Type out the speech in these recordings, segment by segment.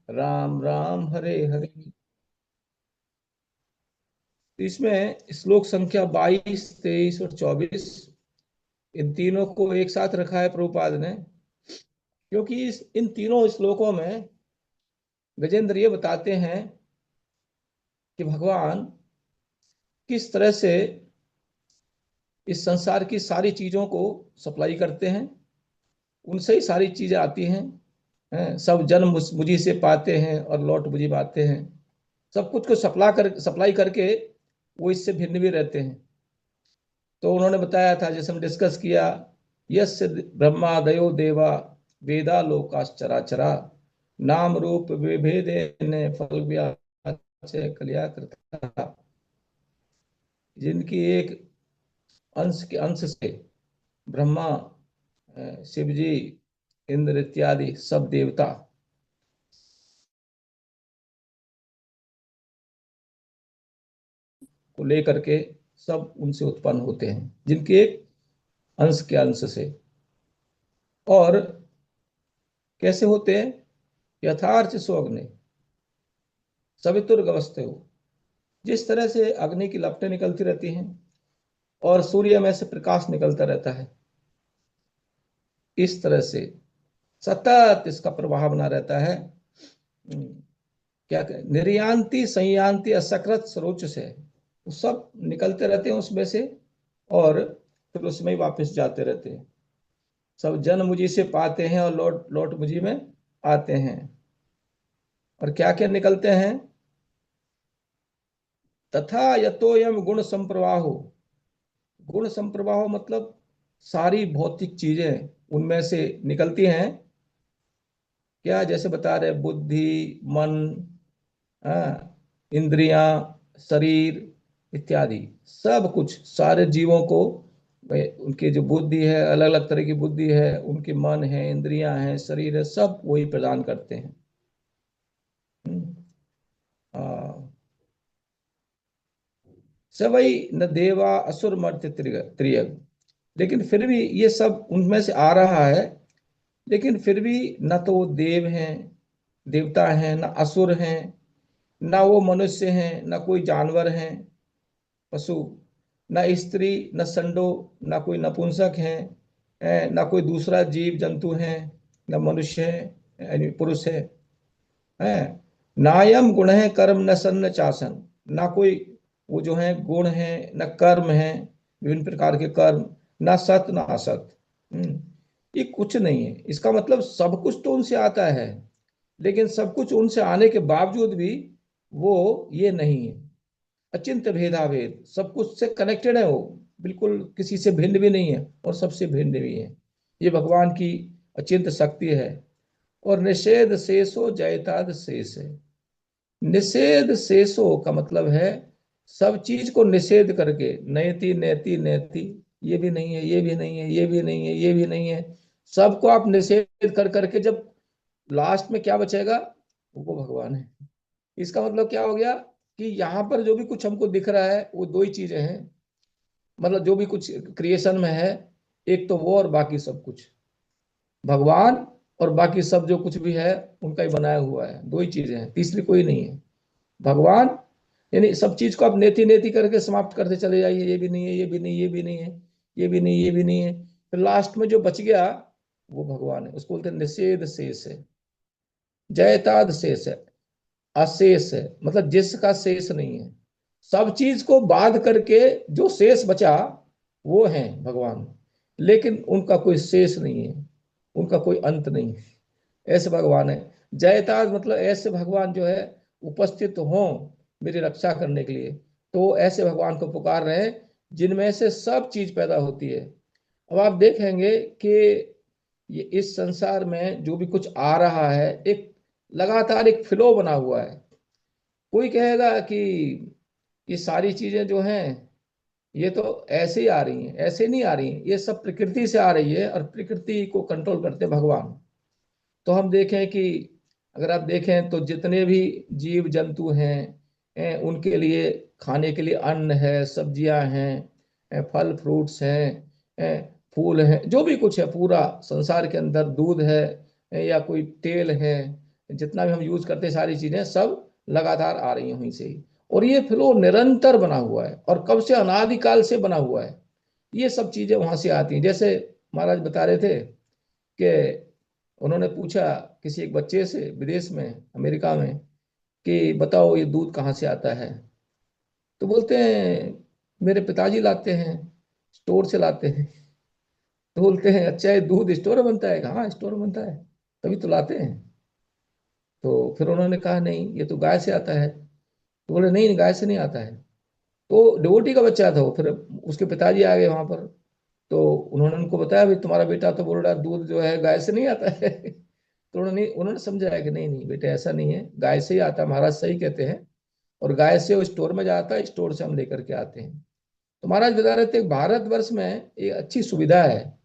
राम राम हरे हरे। इसमें श्लोक संख्या 22, 23 और 24, इन तीनों को एक साथ रखा है प्रभुपाद ने, क्योंकि इन तीनों श्लोकों में गजेंद्र ये बताते हैं कि भगवान किस तरह से इस संसार की सारी चीजों को सप्लाई करते हैं। उनसे ही सारी चीजें आती हैं। सब जन्म मुझी से पाते हैं और लौट मुझी पाते हैं। सब कुछ को सप्लाई करके वो इससे भिन्न भी रहते हैं। तो उन्होंने बताया था, जैसे हम डिस्कस किया, यस्य ब्रह्मादयो देवा वेदा लोकाश्चराचरा नाम रूप विभेदेन फल व्याचय कल्या कृता। जिनकी एक अंश के अंश से ब्रह्मा, शिव जी, इंद्र इत्यादि सब देवता को लेकर के सब उनसे उत्पन्न होते हैं, जिनके एक अंश के अंश से। और कैसे होते हैं? यथार्थ स्वग्ने सवितुर्गवस्थे हो। जिस तरह से अग्नि की लपटें निकलती रहती हैं और सूर्य में से प्रकाश निकलता रहता है, इस तरह से सतत इसका प्रवाह बना रहता है। क्या कहें, निर्यांति संयांति असकृत सरोच से वो सब निकलते रहते हैं उसमें से, और फिर उसमें ही वापस जाते रहते हैं। सब जन मुझी से पाते हैं और लौट लौट मुझी में आते हैं। और क्या क्या निकलते हैं? तथा यतोयम गुण संप्रवाहो। गुण संप्रवाह मतलब सारी भौतिक चीजें उनमें से निकलती हैं। क्या? जैसे बता रहे, बुद्धि, मन, इंद्रियां, शरीर इत्यादि सब कुछ, सारे जीवों को उनकी जो बुद्धि है, अलग अलग तरह की बुद्धि है, उनके मन है, इंद्रियां हैं, शरीर है, सब वही प्रदान करते हैं। हम्म, आ, सवई न देवा असुर मर्त्य त्रियग। लेकिन फिर भी ये सब उनमें से आ रहा है, लेकिन फिर भी न तो वो देव हैं, देवता हैं, न असुर हैं, ना वो मनुष्य हैं, ना कोई जानवर हैं, पशु, ना स्त्री, न संडो, ना कोई नपुंसक हैं, ना कोई दूसरा जीव जंतु हैं, न मनुष्य है यानी पुरुष है। नायम गुण है कर्म न सन न चासन। ना कोई वो जो है गुण है, न कर्म है, विभिन्न प्रकार के कर्म, ना सत ना असत। ये कुछ नहीं है। इसका मतलब सब कुछ तो उनसे आता है, लेकिन सब कुछ उनसे आने के बावजूद भी वो ये नहीं है। अचिंत भेदाभेद, सब कुछ से कनेक्टेड है वो, बिल्कुल किसी से भिन्न भी नहीं है और सबसे भिन्न भी है। ये भगवान की अचिंत शक्ति है। और निषेध शेषो जयताद शेष है। निषेध शेषो का मतलब है सब चीज को निषेध करके, नयति नयति नयति, ये भी नहीं है, ये भी नहीं है, ये भी नहीं है, ये भी नहीं है, सबको आप निषेध कर करके जब लास्ट में क्या बचेगा? वो भगवान है। इसका मतलब क्या हो गया कि यहाँ पर जो भी कुछ हमको दिख रहा है वो दो ही चीजें हैं। मतलब जो भी कुछ क्रिएशन में है, एक तो वो और बाकी सब कुछ भगवान, और बाकी सब जो कुछ भी है उनका ही बनाया हुआ है। दो ही चीजें हैं, तीसरी कोई नहीं है। भगवान यानी सब चीज को आप नेति नेति करके समाप्त करते चले जाइए, ये भी नहीं है, ये भी नहीं, ये भी नहीं है, ये भी नहीं, ये भी नहीं है, फिर लास्ट में जो बच गया वो भगवान है। उसको बोलते हैं निषेध शेष है, जयताद शेष है, अशेष है, मतलब जिसका शेष नहीं है। सब चीज को बाध करके जो शेष बचा वो है भगवान, लेकिन उनका कोई शेष नहीं है, उनका कोई अंत नहीं है। ऐसे भगवान है। जयताज मतलब ऐसे भगवान जो है उपस्थित हो मेरी रक्षा करने के लिए। तो ऐसे भगवान को पुकार रहे हैं जिनमें से सब चीज पैदा होती है। अब आप देखेंगे कि ये इस संसार में जो भी कुछ आ रहा है, एक लगातार एक फ्लो बना हुआ है। कोई कहेगा कि ये सारी चीजें जो हैं ये तो ऐसे ही आ रही हैं, ऐसे नहीं आ रही हैं, ये सब प्रकृति से आ रही है और प्रकृति को कंट्रोल करते भगवान। तो हम देखें कि अगर आप देखें तो जितने भी जीव जंतु हैं, उनके लिए खाने के लिए अन्न है, सब्जियां हैं, फल फ्रूट्स हैं, फूल हैं, जो भी कुछ है पूरा संसार के अंदर, दूध है, या कोई तेल है, जितना भी हम यूज करते हैं सारी चीजें सब लगातार आ रही हैं वहीं से ही। और ये फ्लो निरंतर बना हुआ है और कब से, अनादिकाल से बना हुआ है। ये सब चीजें वहां से आती हैं। जैसे महाराज बता रहे थे कि उन्होंने पूछा किसी एक बच्चे से विदेश में, अमेरिका में, कि बताओ ये दूध कहाँ से आता है। तो बोलते हैं मेरे पिताजी लाते हैं, स्टोर से लाते हैं। तो बोलते हैं अच्छा ये दूध स्टोर में बनता है? हाँ स्टोर में बनता है, तभी तो लाते हैं। तो फिर उन्होंने कहा नहीं ये तो गाय से आता है। तो बोले नहीं गाय से नहीं आता है। तो डिवोटी का बच्चा था वो। फिर उसके पिताजी आ गए वहां पर, तो उन्होंने उनको बताया भाई तुम्हारा बेटा तो बोल रहा है दूध जो है गाय से नहीं आता है। तो उन्होंने उन्होंने समझाया कि नहीं नहीं बेटे ऐसा नहीं है, गाय से ही आता है, महाराज सही कहते हैं। और गाय से वो स्टोर में जाता है, स्टोर से हम लेकर के आते हैं। तो महाराज बता रहे थे भारतवर्ष में एक अच्छी सुविधा है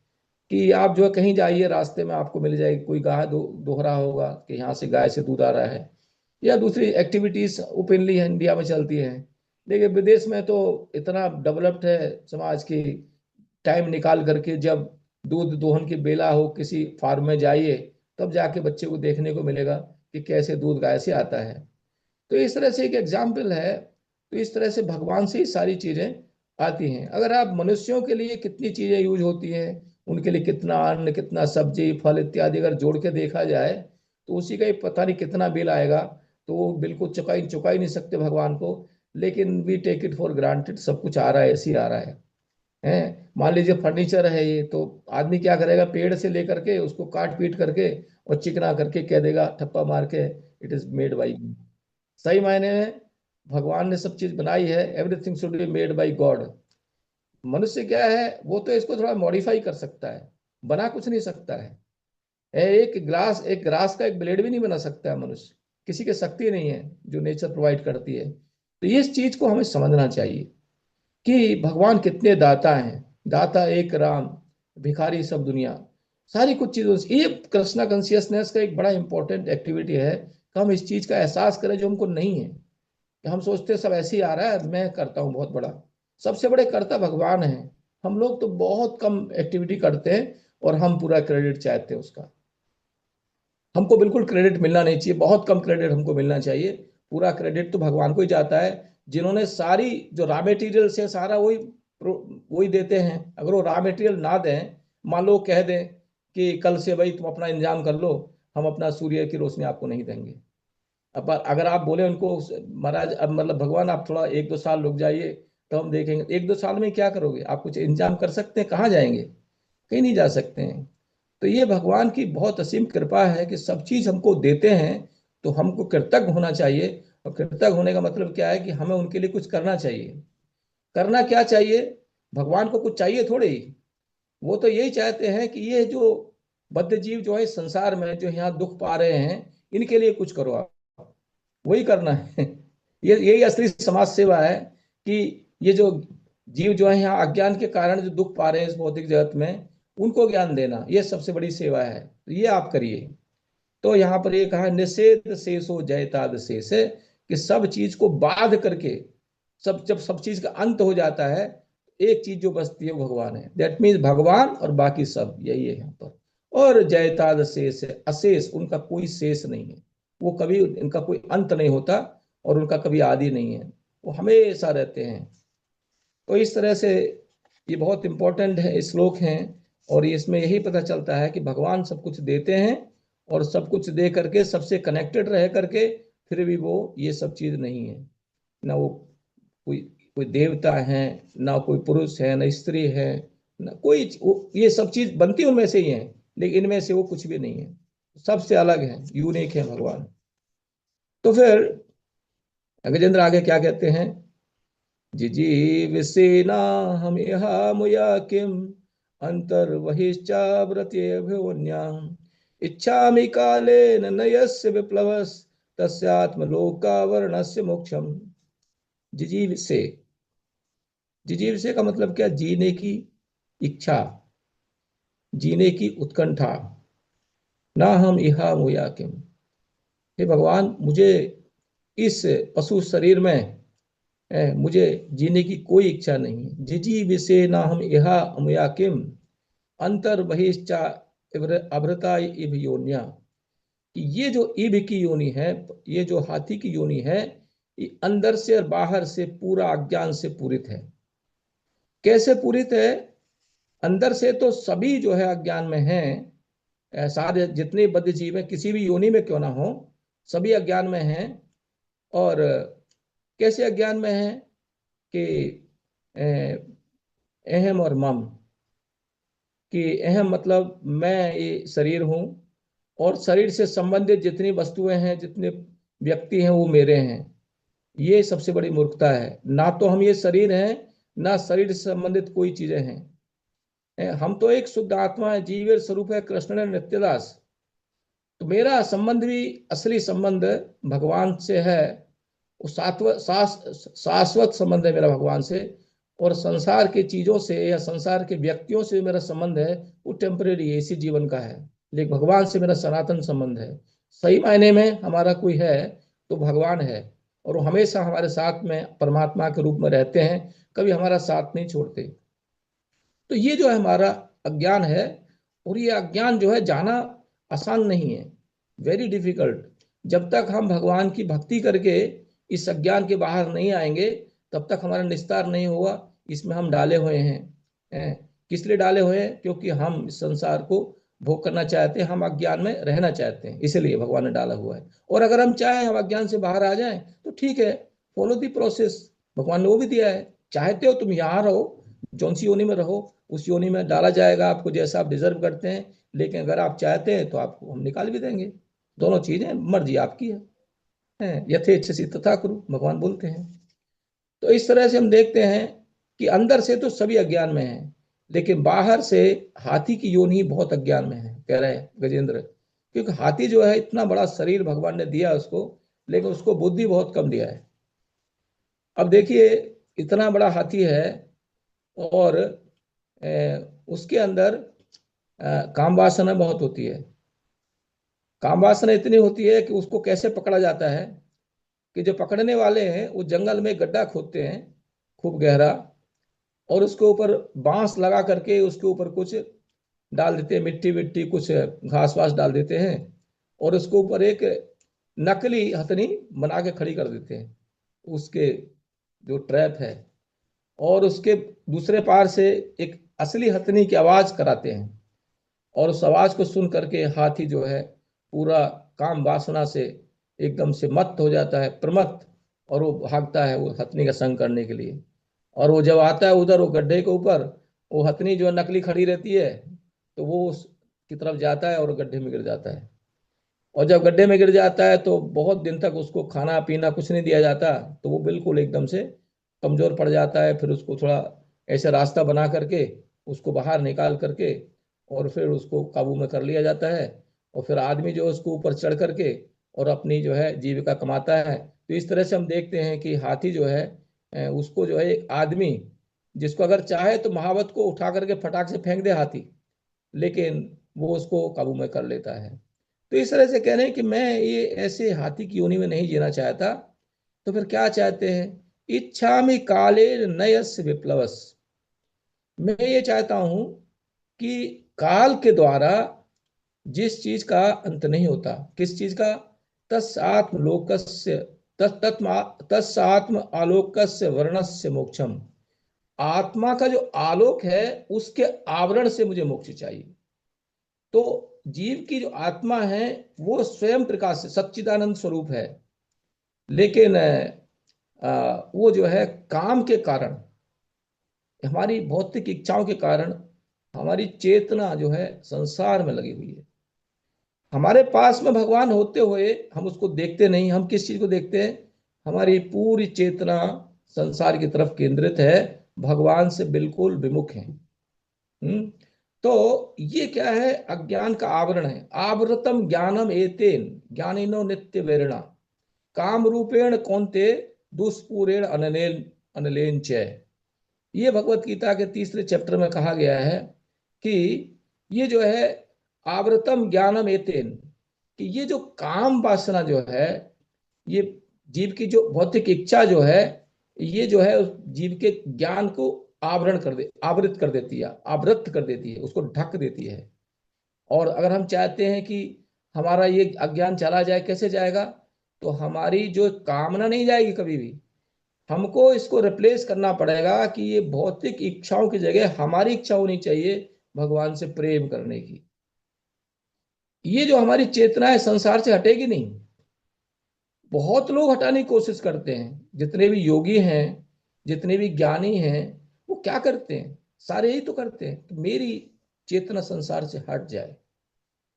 कि आप जो है कहीं जाइए रास्ते में आपको मिल जाएगी, कोई गाय दोह रहा होगा कि यहाँ से गाय से दूध आ रहा है, या दूसरी एक्टिविटीज ओपनली है इंडिया में चलती है। लेकिन विदेश में तो इतना डेवलप्ड है समाज की, टाइम निकाल करके जब दूध दोहन की बेला हो किसी फार्म में जाइए, तब जाके बच्चे को देखने को मिलेगा कि कैसे दूध गाय से आता है। तो इस तरह से एक एग्जाम्पल है। तो इस तरह से भगवान से ही सारी चीजें आती हैं। अगर आप मनुष्यों के लिए कितनी चीजें यूज होती हैं, उनके लिए कितना अन्न, कितना सब्जी फल इत्यादि अगर जोड़ के देखा जाए, तो उसी का ही पता नहीं कितना बिल आएगा। तो वो बिल्कुल चुका ही नहीं सकते भगवान को। लेकिन we take it for granted, सब कुछ आ रहा है, ऐसे ही आ रहा है। मान लीजिए फर्नीचर है ये, तो आदमी क्या करेगा, पेड़ से लेकर के उसको काट पीट करके और चिकना करके कह देगा ठप्पा मार के इट इज मेड बाई। सही मायने में भगवान ने सब चीज बनाई है, everything should be made by God. मनुष्य क्या है, वो तो इसको थोड़ा मॉडिफाई कर सकता है, बना कुछ नहीं सकता है। एक ग्रास का एक ब्लेड भी नहीं बना सकता है मनुष्य, किसी की शक्ति नहीं है जो नेचर प्रोवाइड करती है। तो इस चीज को हमें समझना चाहिए कि भगवान कितने दाता हैं। दाता एक राम, भिखारी सब दुनिया। सारी कुछ चीजों से ये कृष्णा कॉन्शियसनेस का एक बड़ा इंपॉर्टेंट एक्टिविटी है कि हम इस चीज का एहसास करें जो हमको नहीं है। कि हम सोचते हैं सब ऐसे ही आ रहा है, मैं करता हूँ बहुत बड़ा। सबसे बड़े कर्ता भगवान हैं। हम लोग तो बहुत कम एक्टिविटी करते हैं और हम पूरा क्रेडिट चाहते हैं उसका। हमको बिल्कुल क्रेडिट मिलना नहीं चाहिए, बहुत कम क्रेडिट हमको मिलना चाहिए। पूरा क्रेडिट तो भगवान को ही जाता है, जिन्होंने सारी जो रॉ मटेरियल से सारा वही देते हैं। अगर वो रॉ मटेरियल ना दें, मान लो कह दें कि कल से भाई तुम अपना इंतजाम कर लो, हम अपना सूर्य की रोशनी आपको नहीं देंगे। अब अगर आप बोले उनको महाराज अब मतलब भगवान आप थोड़ा 1-2 साल रुक जाइए तो हम देखेंगे, 1-2 साल में क्या करोगे? आप कुछ इंतजाम कर सकते हैं? कहाँ जाएंगे? कहीं नहीं जा सकते हैं। तो ये भगवान की बहुत असीम कृपा है कि सब चीज हमको देते हैं। तो हमको कृतज्ञ होना चाहिए। और कृतज्ञ होने का मतलब क्या है कि हमें उनके लिए कुछ करना चाहिए। करना क्या चाहिए? भगवान को कुछ चाहिए थोड़े ही। वो तो यही चाहते हैं कि ये जो बद्ध जीव जो है इस संसार में जो यहाँ दुख पा रहे हैं, इनके लिए कुछ करो आप। वही करना है। ये यही असली समाज सेवा है कि ये जो जीव जो है यहाँ अज्ञान के कारण जो दुख पा रहे हैं इस भौतिक जगत में, उनको ज्ञान देना ये सबसे बड़ी सेवा है। तो ये आप करिए। तो यहाँ पर ये कहा निषेध शेषो जयताद शेष है कि सब चीज को बाध करके, सब जब सब चीज का अंत हो जाता है, एक चीज जो बचती है वो भगवान है। दैट मीन्स भगवान और बाकी सब यही है यहाँ पर। और जयताद शेष है, अशेष, उनका कोई शेष नहीं है। वो कभी, इनका कोई अंत नहीं होता और उनका कभी आदि नहीं है, वो हमेशा रहते हैं। तो इस तरह से ये बहुत इंपॉर्टेंट है श्लोक हैं। और इसमें यही पता चलता है कि भगवान सब कुछ देते हैं और सब कुछ दे करके सबसे कनेक्टेड रह करके फिर भी वो ये सब चीज नहीं है। ना वो कोई कोई देवता है, ना कोई पुरुष है, ना स्त्री है, ना कोई ये सब चीज बनती उनमें से ही है, लेकिन इनमें से वो कुछ भी नहीं है। सबसे अलग है, यूनिक है भगवान। तो फिर गजेंद्र आगे क्या कहते हैं? जिजीविषेना हम यहा मुया किम अंतर्वहिश्चाव्रत्यभिवन्याम इच्छामि कालेन न यस्य विप्लवस् तस्यात्मलोकावरणस्य मोक्षम। जिजीविषे, जिजीविषे का मतलब क्या? जीने की इच्छा, जीने की उत्कंठा। ना हम इहा मुया किम, हे भगवान मुझे इस पशु शरीर में मुझे जीने की कोई इच्छा नहीं है। जिजी विषे ना हम इहा अमया किम अंतर बहिश्चा अभृता इव योन्या। कि ये जो ईव की योनि है, ये जो हाथी की योनि है, ये अंदर से और बाहर से पूरा अज्ञान से पूरित है। कैसे पूरित है? अंदर से तो सभी जो है अज्ञान में हैं, सारे जितने बद्ध जीव हैं, किसी भी योनि में क्यों ना हो, सभी अज्ञान में हैं। और कैसे अज्ञान में हैं कि अहम और मम, कि अहम मतलब मैं ये शरीर हूँ, और शरीर से संबंधित जितनी वस्तुएं हैं, जितने व्यक्ति हैं, वो मेरे हैं। ये सबसे बड़ी मूर्खता है। ना तो हम ये शरीर हैं, ना शरीर से संबंधित कोई चीजें हैं। हम तो एक शुद्ध आत्मा है, जीवेर स्वरूप है कृष्ण नित्यदास। तो मेरा संबंध भी असली संबंध भगवान से है। वो शाश्वत संबंध है मेरा भगवान से। और संसार की चीजों से या संसार के व्यक्तियों से मेरा संबंध है, वो टेम्परेरी है, इसी जीवन का है। लेकिन भगवान से मेरा सनातन संबंध है। सही मायने में हमारा कोई है तो भगवान है, और वो हमेशा हमारे साथ में परमात्मा के रूप में रहते हैं, कभी हमारा साथ नहीं छोड़ते। तो ये जो है हमारा अज्ञान है, और ये अज्ञान जो है जाना आसान नहीं है, वेरी डिफिकल्ट। जब तक हम भगवान की भक्ति करके इस अज्ञान के बाहर नहीं आएंगे, तब तक हमारा निस्तार नहीं होगा। इसमें हम डाले हुए हैं। किस लिए डाले हुए हैं? क्योंकि हम इस संसार को भोग करना चाहते हैं, हम अज्ञान में रहना चाहते हैं, इसलिए भगवान ने डाला हुआ है। और अगर हम चाहें हम अज्ञान से बाहर आ जाएं तो ठीक है, फॉलो दी प्रोसेस, भगवान ने वो भी दिया है। चाहते हो तुम यहाँ रहो, जौन सी योनि में रहो, उस योनि में डाला जाएगा आपको जैसा आप डिजर्व करते हैं। लेकिन अगर आप चाहते हैं तो आपको हम निकाल भी देंगे। दोनों चीजें मर्जी आपकी है। यथेच्छसी तथा कुरु, भगवान बोलते हैं। तो इस तरह से हम देखते हैं कि अंदर से तो सभी अज्ञान में है, लेकिन बाहर से हाथी की योनि बहुत अज्ञान में है, कह रहे हैं गजेंद्र। क्योंकि हाथी जो है, इतना बड़ा शरीर भगवान ने दिया उसको, लेकिन उसको बुद्धि बहुत कम दिया है। अब देखिए, इतना बड़ा हाथी है, और उसके अंदर काम वासना बहुत होती है। काम वासना इतनी होती है कि उसको कैसे पकड़ा जाता है, कि जो पकड़ने वाले हैं वो जंगल में गड्ढा खोदते हैं खूब गहरा, और उसके ऊपर बांस लगा करके उसके ऊपर कुछ डाल देते हैं, मिट्टी मिट्टी कुछ घास वास डाल देते हैं, और उसके ऊपर एक नकली हथनी बना के खड़ी कर देते हैं, उसके जो ट्रैप है। और उसके दूसरे पार से एक असली हथनी की आवाज कराते हैं, और उस आवाज को सुन करके हाथी जो है पूरा काम वासना से एकदम से मत्त हो जाता है, प्रमत्त। और वो भागता है वो हथनी का संग करने के लिए। और वो जब आता है उधर वो गड्ढे के ऊपर, वो हथनी जो नकली खड़ी रहती है, तो वो उसकी तरफ जाता है और गड्ढे में गिर जाता है। और जब गड्ढे में गिर जाता है तो बहुत दिन तक उसको खाना पीना कुछ नहीं दिया जाता, तो वो बिल्कुल एकदम से कमजोर पड़ जाता है। फिर उसको थोड़ा ऐसे रास्ता बना करके उसको बाहर निकाल करके, और फिर उसको काबू में कर लिया जाता है। और फिर आदमी जो है उसको ऊपर चढ़ करके और अपनी जो है जीविका कमाता है। तो इस तरह से हम देखते हैं कि हाथी जो है, उसको जो है एक आदमी, जिसको अगर चाहे तो महावत को उठा करके फटाक से फेंक दे हाथी, लेकिन वो उसको काबू में कर लेता है। तो इस तरह से कह रहे हैं कि मैं ये ऐसे हाथी की योनि में नहीं जीना चाहता। तो फिर क्या चाहते हैं? इच्छा में काले नयस विप्लवस, मैं ये चाहता हूं कि काल के द्वारा जिस चीज का अंत नहीं होता, किस चीज का? तस्आत्म लोकस्य, तत्सात्म आलोकस्य वर्णस्य मोक्षम, आत्मा का जो आलोक है उसके आवरण से मुझे मोक्ष चाहिए। तो जीव की जो आत्मा है वो स्वयं प्रकाश से सच्चिदानंद स्वरूप है, लेकिन वो जो है काम के कारण, हमारी भौतिक इच्छाओं के कारण, हमारी चेतना जो है संसार में लगी हुई है। हमारे पास में भगवान होते हुए हम उसको देखते नहीं। हम किस चीज को देखते हैं? हमारी पूरी चेतना संसार की तरफ केंद्रित है, भगवान से बिल्कुल विमुख है। हम्म। तो ये क्या है? अज्ञान का आवरण है। आवृतम ज्ञानम एतेन ज्ञानिनो नित्य वेरणा, काम रूपेण कौनते दुष्पूरेण अनलेन अनलेन च। ये भगवत गीता के तीसरे चैप्टर में कहा गया है कि ये जो है आवृतम ज्ञानम एतेन, कि ये जो काम वासना जो है, ये जीव की जो भौतिक इच्छा जो है, ये जो है उस जीव के ज्ञान को आवरण कर दे आवृत कर देती है, आवृत कर देती है, उसको ढक देती है। और अगर हम चाहते हैं कि हमारा ये अज्ञान चला जाए, कैसे जाएगा? तो हमारी जो कामना नहीं जाएगी कभी भी, हमको इसको रिप्लेस करना पड़ेगा कि ये भौतिक इच्छाओं की जगह हमारी इच्छा होनी चाहिए भगवान से प्रेम करने की। ये जो हमारी चेतना है संसार से हटेगी नहीं। बहुत लोग हटाने की कोशिश करते हैं, जितने भी योगी हैं, जितने भी ज्ञानी हैं, वो क्या करते हैं? सारे यही तो करते हैं कि मेरी चेतना संसार से हट जाए।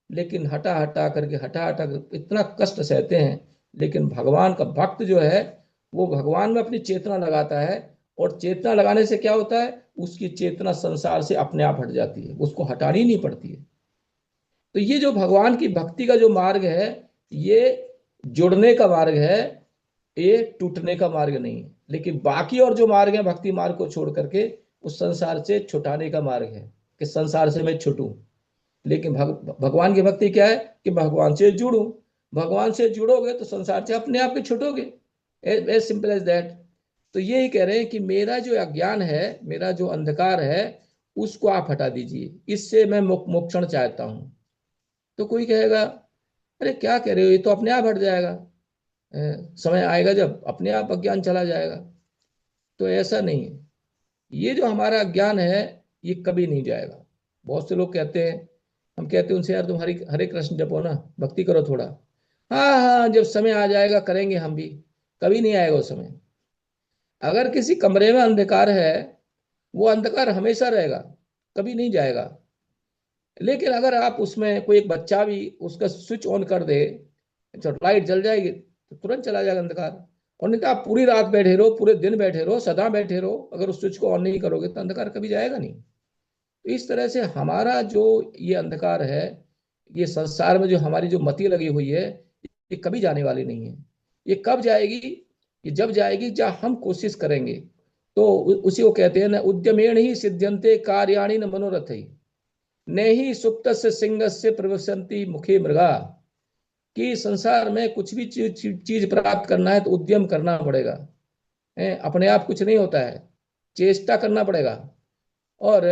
लेकिन हटा हटा करके, हटा हटा कर इतना कष्ट सहते हैं। लेकिन भगवान का भक्त जो है, वो भगवान में अपनी चेतना लगाता है, और चेतना लगाने से क्या होता है? उसकी चेतना संसार से अपने आप हट जाती है, उसको हटानी नहीं पड़ती है। तो ये जो भगवान की भक्ति का जो मार्ग है, ये जुड़ने का मार्ग है, ये टूटने का मार्ग नहीं है। लेकिन बाकी और जो मार्ग है भक्ति मार्ग को छोड़ करके, उस संसार से छुटाने का मार्ग है, कि संसार से मैं छूटूं। लेकिन भगवान की भक्ति क्या है? कि भगवान से जुड़ो। भगवान से जुड़ोगे तो संसार से अपने आप के छूटोगे। As simple as that. तो यही कह रहे हैं कि मेरा जो अज्ञान है, मेरा जो अंधकार है, उसको आप हटा दीजिए, इससे मैं मोक्षण चाहता हूं। तो कोई कहेगा, अरे क्या कह रहे हो, ये तो अपने आप हट जाएगा। समय आएगा जब अपने आप अज्ञान चला जाएगा। तो ऐसा नहीं है। ये जो हमारा अज्ञान है, ये कभी नहीं जाएगा। बहुत से लोग कहते हैं, हम कहते हैं उनसे, यार तुम हरे हरे कृष्ण जपो ना, भक्ति करो थोड़ा। हाँ हाँ, जब समय आ जाएगा करेंगे हम भी। कभी नहीं आएगा उस समय। अगर किसी कमरे में अंधकार है, वो अंधकार हमेशा रहेगा, कभी नहीं जाएगा। लेकिन अगर आप उसमें कोई एक बच्चा भी उसका स्विच ऑन कर दे, तो लाइट जल जाएगी, तो तुरंत चला जाएगा अंधकार। और नहीं तो आप पूरी रात बैठे रहो, पूरे दिन बैठे रहो, सदा बैठे रहो, अगर उस स्विच को ऑन नहीं करोगे तो अंधकार कभी जाएगा नहीं। तो इस तरह से हमारा जो ये अंधकार है, ये संसार में जो हमारी जो मति लगी हुई है, ये कभी जाने वाली नहीं है। ये कब जाएगी? ये जब जाएगी जब हम कोशिश करेंगे। तो उसी को कहते हैं ना, उद्यमेण ही सिद्ध्यंते कार्याणि न मनोरथ ही, न ही सुप्त सिंह से प्रवसंती मुखे मृगा। कि संसार में कुछ भी चीज प्राप्त करना है तो उद्यम करना पड़ेगा। अपने आप कुछ नहीं होता है, चेष्टा करना पड़ेगा। और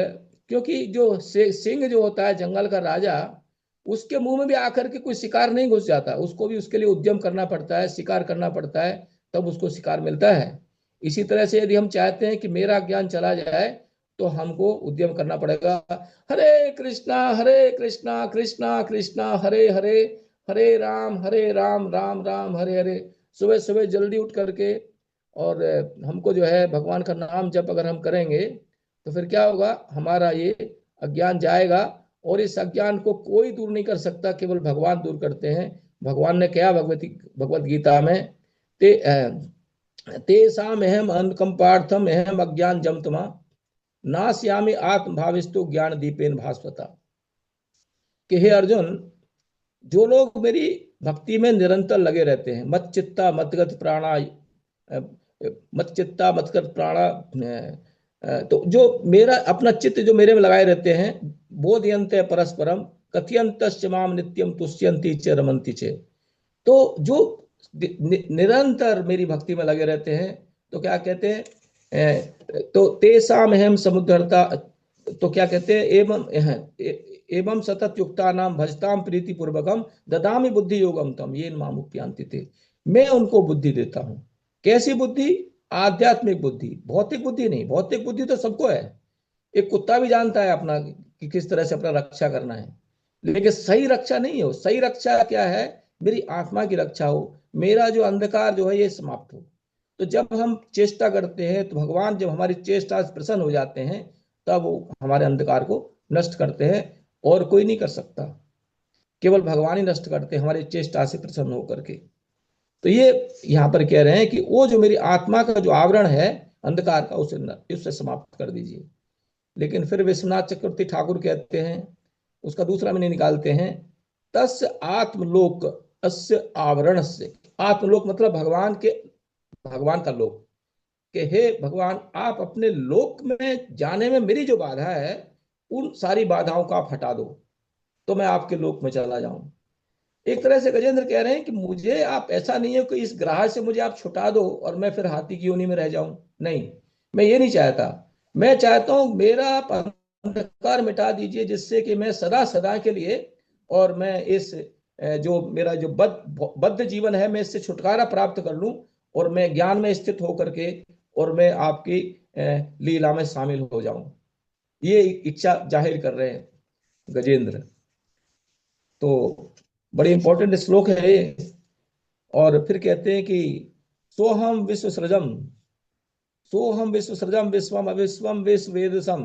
क्योंकि जो सिंह जो होता है, जंगल का राजा, उसके मुंह में भी आकर के कोई शिकार नहीं घुस जाता, उसको भी उसके लिए उद्यम करना पड़ता है, शिकार करना पड़ता है, तब उसको शिकार मिलता है। इसी तरह से यदि हम चाहते हैं कि मेरा ज्ञान चला जाए, तो हमको उद्यम करना पड़ेगा। हरे कृष्णा कृष्णा कृष्णा हरे हरे, हरे राम राम राम हरे हरे। सुबह सुबह जल्दी उठ करके, और हमको जो है भगवान का नाम जब अगर हम करेंगे, तो फिर क्या होगा? हमारा ये अज्ञान जाएगा। और इस अज्ञान को कोई दूर नहीं कर सकता, केवल भगवान दूर करते हैं। भगवान ने क्या भगवत गीता में, ते तेषाम अहम अनुकंपार्थम अहम अज्ञान जमतमा नास्यामि आत्म भाविस्तु ज्ञान दीपेन भास्वता। कि हे अर्जुन, जो लोग मेरी भक्ति में निरंतर लगे रहते हैं, मत चित्ता मतगत प्राणा, मत चित्ता मतगत प्राणा, तो जो मेरा अपना चित्त जो मेरे में लगाए रहते हैं, बोधयंत परस्परम कथयंत माम नित्यम तुष्यंती च रमंती च। तो जो निरंतर मेरी भक्ति में लगे रहते हैं, तो क्या कहते हैं? तो तेसाम अहम समुद्धरता। तो क्या कहते हैं? एवं सतत युक्ता नाम भजताम प्रीति पूर्वकम ददामी बुद्धि योगम तम ये मामुप्यांति थे। मैं उनको बुद्धि देता हूं। कैसी बुद्धि? आध्यात्मिक बुद्धि, भौतिक बुद्धि नहीं। भौतिक बुद्धि तो सबको है, एक कुत्ता भी जानता है अपना कि किस तरह से अपना रक्षा करना है। लेकिन सही रक्षा नहीं हो। सही रक्षा क्या है? मेरी आत्मा की रक्षा हो, मेरा जो अंधकार जो है ये समाप्त हो। तो जब हम चेष्टा करते हैं, तो भगवान जब हमारी चेष्टा से प्रसन्न हो जाते हैं, तब वो हमारे अंधकार को नष्ट करते हैं, और कोई नहीं कर सकता। केवल भगवान ही नष्ट करते हैं हमारी चेष्टा से प्रसन्न होकर के। तो ये यहाँ पर कह रहे हैं कि वो जो मेरी आत्मा का जो आवरण है अंधकार का, उसे समाप्त कर दीजिए। लेकिन फिर विश्वनाथ चक्रवर्ती ठाकुर कहते हैं, उसका दूसरा मीनिंग निकालते हैं, तस् आत्मलोक अस्य आवरण से। आत्मलोक मतलब भगवान का लोक। कि हे भगवान, आप अपने लोक में जाने में मेरी जो बाधा है, उन सारी बाधाओं को आप हटा दो, तो मैं आपके लोक में चला जाऊं। एक तरह से गजेंद्र कह रहे हैं कि मुझे आप, ऐसा नहीं है कि इस ग्राह से मुझे आप छुटा दो और मैं फिर हाथी की योनि में रह जाऊं। नहीं, मैं ये नहीं चाहता। मैं चाहता हूं मेरा अंधकार मिटा दीजिए, जिससे कि मैं सदा सदा के लिए, और मैं इस जो मेरा जो बद्ध जीवन है, मैं इससे छुटकारा प्राप्त कर लूं और मैं ज्ञान में स्थित होकर के और मैं आपकी लीला में शामिल हो जाऊं। ये इच्छा जाहिर कर रहे हैं गजेंद्र। तो बड़ी इंपॉर्टेंट श्लोक है ये। और फिर कहते हैं कि सोहम विश्व सृजम, सोहम विश्व सृजम विश्वम अविश्वम विश्व वेदसम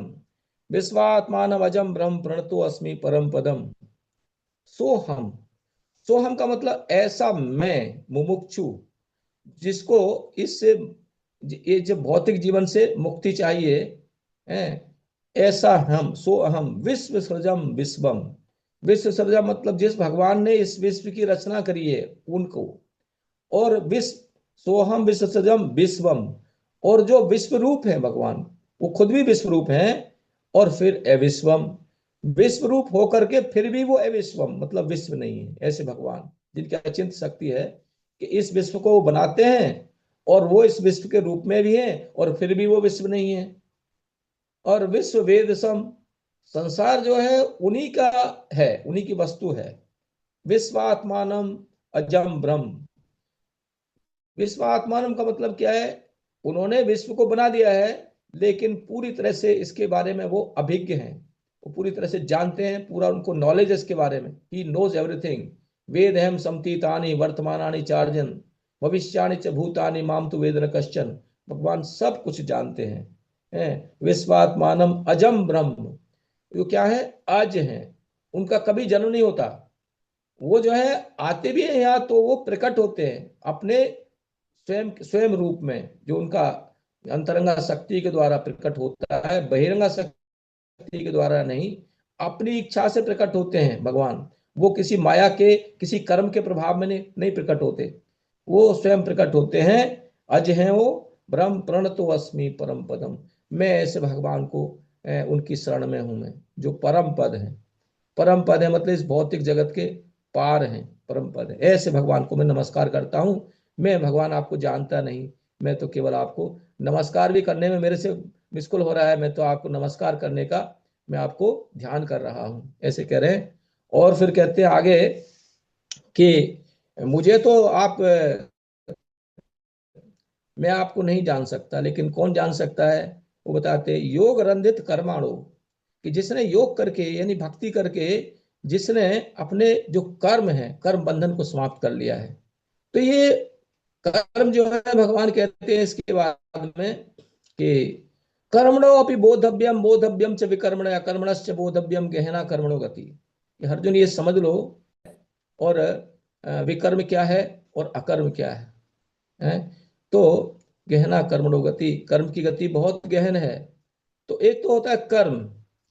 विश्वात्मानम अजम ब्रह्म प्रणतो अस्मि परम पदम। सोहम, सोहम का मतलब ऐसा मैं मुमुक्षु, जिसको इससे ये जो भौतिक जीवन से मुक्ति चाहिए है, ऐसा हम, सो अहम विश्व सृजम विश्वम। विश्व सृजम मतलब जिस भगवान ने इस विश्व की रचना करी है उनको। और विश्व, सोहम विश्व सृजम विश्वम, और जो विश्व रूप है भगवान, वो खुद भी विश्व रूप है। और फिर अविश्वम, विश्व रूप होकर के फिर भी वो अविश्वम मतलब विश्व नहीं है। ऐसे भगवान जिनकी अचिंत्य शक्ति है कि इस विश्व को वो बनाते हैं और वो इस विश्व के रूप में भी है और फिर भी वो विश्व नहीं है। और विश्व वेद सम, संसार जो है उन्हीं का है, उन्हीं की वस्तु है। विश्वात्मानम अजम ब्रह्म, विश्वात्मानम का मतलब क्या है, उन्होंने विश्व को बना दिया है लेकिन पूरी तरह से इसके बारे में वो अभिज्ञ हैं, वो पूरी तरह से जानते हैं, पूरा उनको नॉलेज है इसके बारे में। He knows everything. वेद हम समतीतानि वर्तमानानि चार्जन भविष्यानि च भूतानि माम तु वेद न कश्चन। भगवान सब कुछ जानते हैं। विश्वात्मानम अजम ब्रह्म, जो क्या है, अज है, उनका कभी जन्म नहीं होता। वो जो है आते भी हैं यहाँ तो वो प्रकट होते हैं अपने स्वयं स्वयं रूप में, जो उनका अंतरंगा शक्ति के द्वारा प्रकट होता है, बहिरंगा शक्ति के द्वारा नहीं, अपनी इच्छा से प्रकट होते हैं भगवान। वो किसी माया के, किसी कर्म के प्रभाव में नहीं प्रकट होते, वो स्वयं प्रकट होते हैं। अज हैं वो, ब्रह्म प्रणतो अस्मि परम पदम। मैं ऐसे भगवान को उनकी शरण में हूं मैं, जो परम पद है। परम पद है मतलब इस भौतिक जगत के पार हैं, परम पद है। ऐसे भगवान को मैं नमस्कार करता हूं। मैं भगवान आपको जानता नहीं, मैं तो केवल आपको नमस्कार भी करने में मेरे से मुश्किल हो रहा है, मैं तो आपको नमस्कार करने का मैं आपको ध्यान कर रहा हूं, ऐसे कह रहे हैं। और फिर कहते हैं आगे कि मुझे तो आप, मैं आपको नहीं जान सकता, लेकिन कौन जान सकता है, वो बताते हैं योग रंधित कर्माणु, कि जिसने योग करके यानी भक्ति करके जिसने अपने जो कर्म है, कर्म बंधन को समाप्त कर लिया है। तो ये कर्म जो है भगवान कहते हैं इसके बाद में कि कर्मणो अपि बोधव्यम बोधव्यम च विकर्मण अकर्मणश्च बोधव्यम गहना कर्मणो गति। अर्जुन ये समझ लो, और विकर्म क्या है और अकर्म क्या है? तो गहना कर्मणो गति, कर्म की गति बहुत गहन है। तो एक तो होता है कर्म,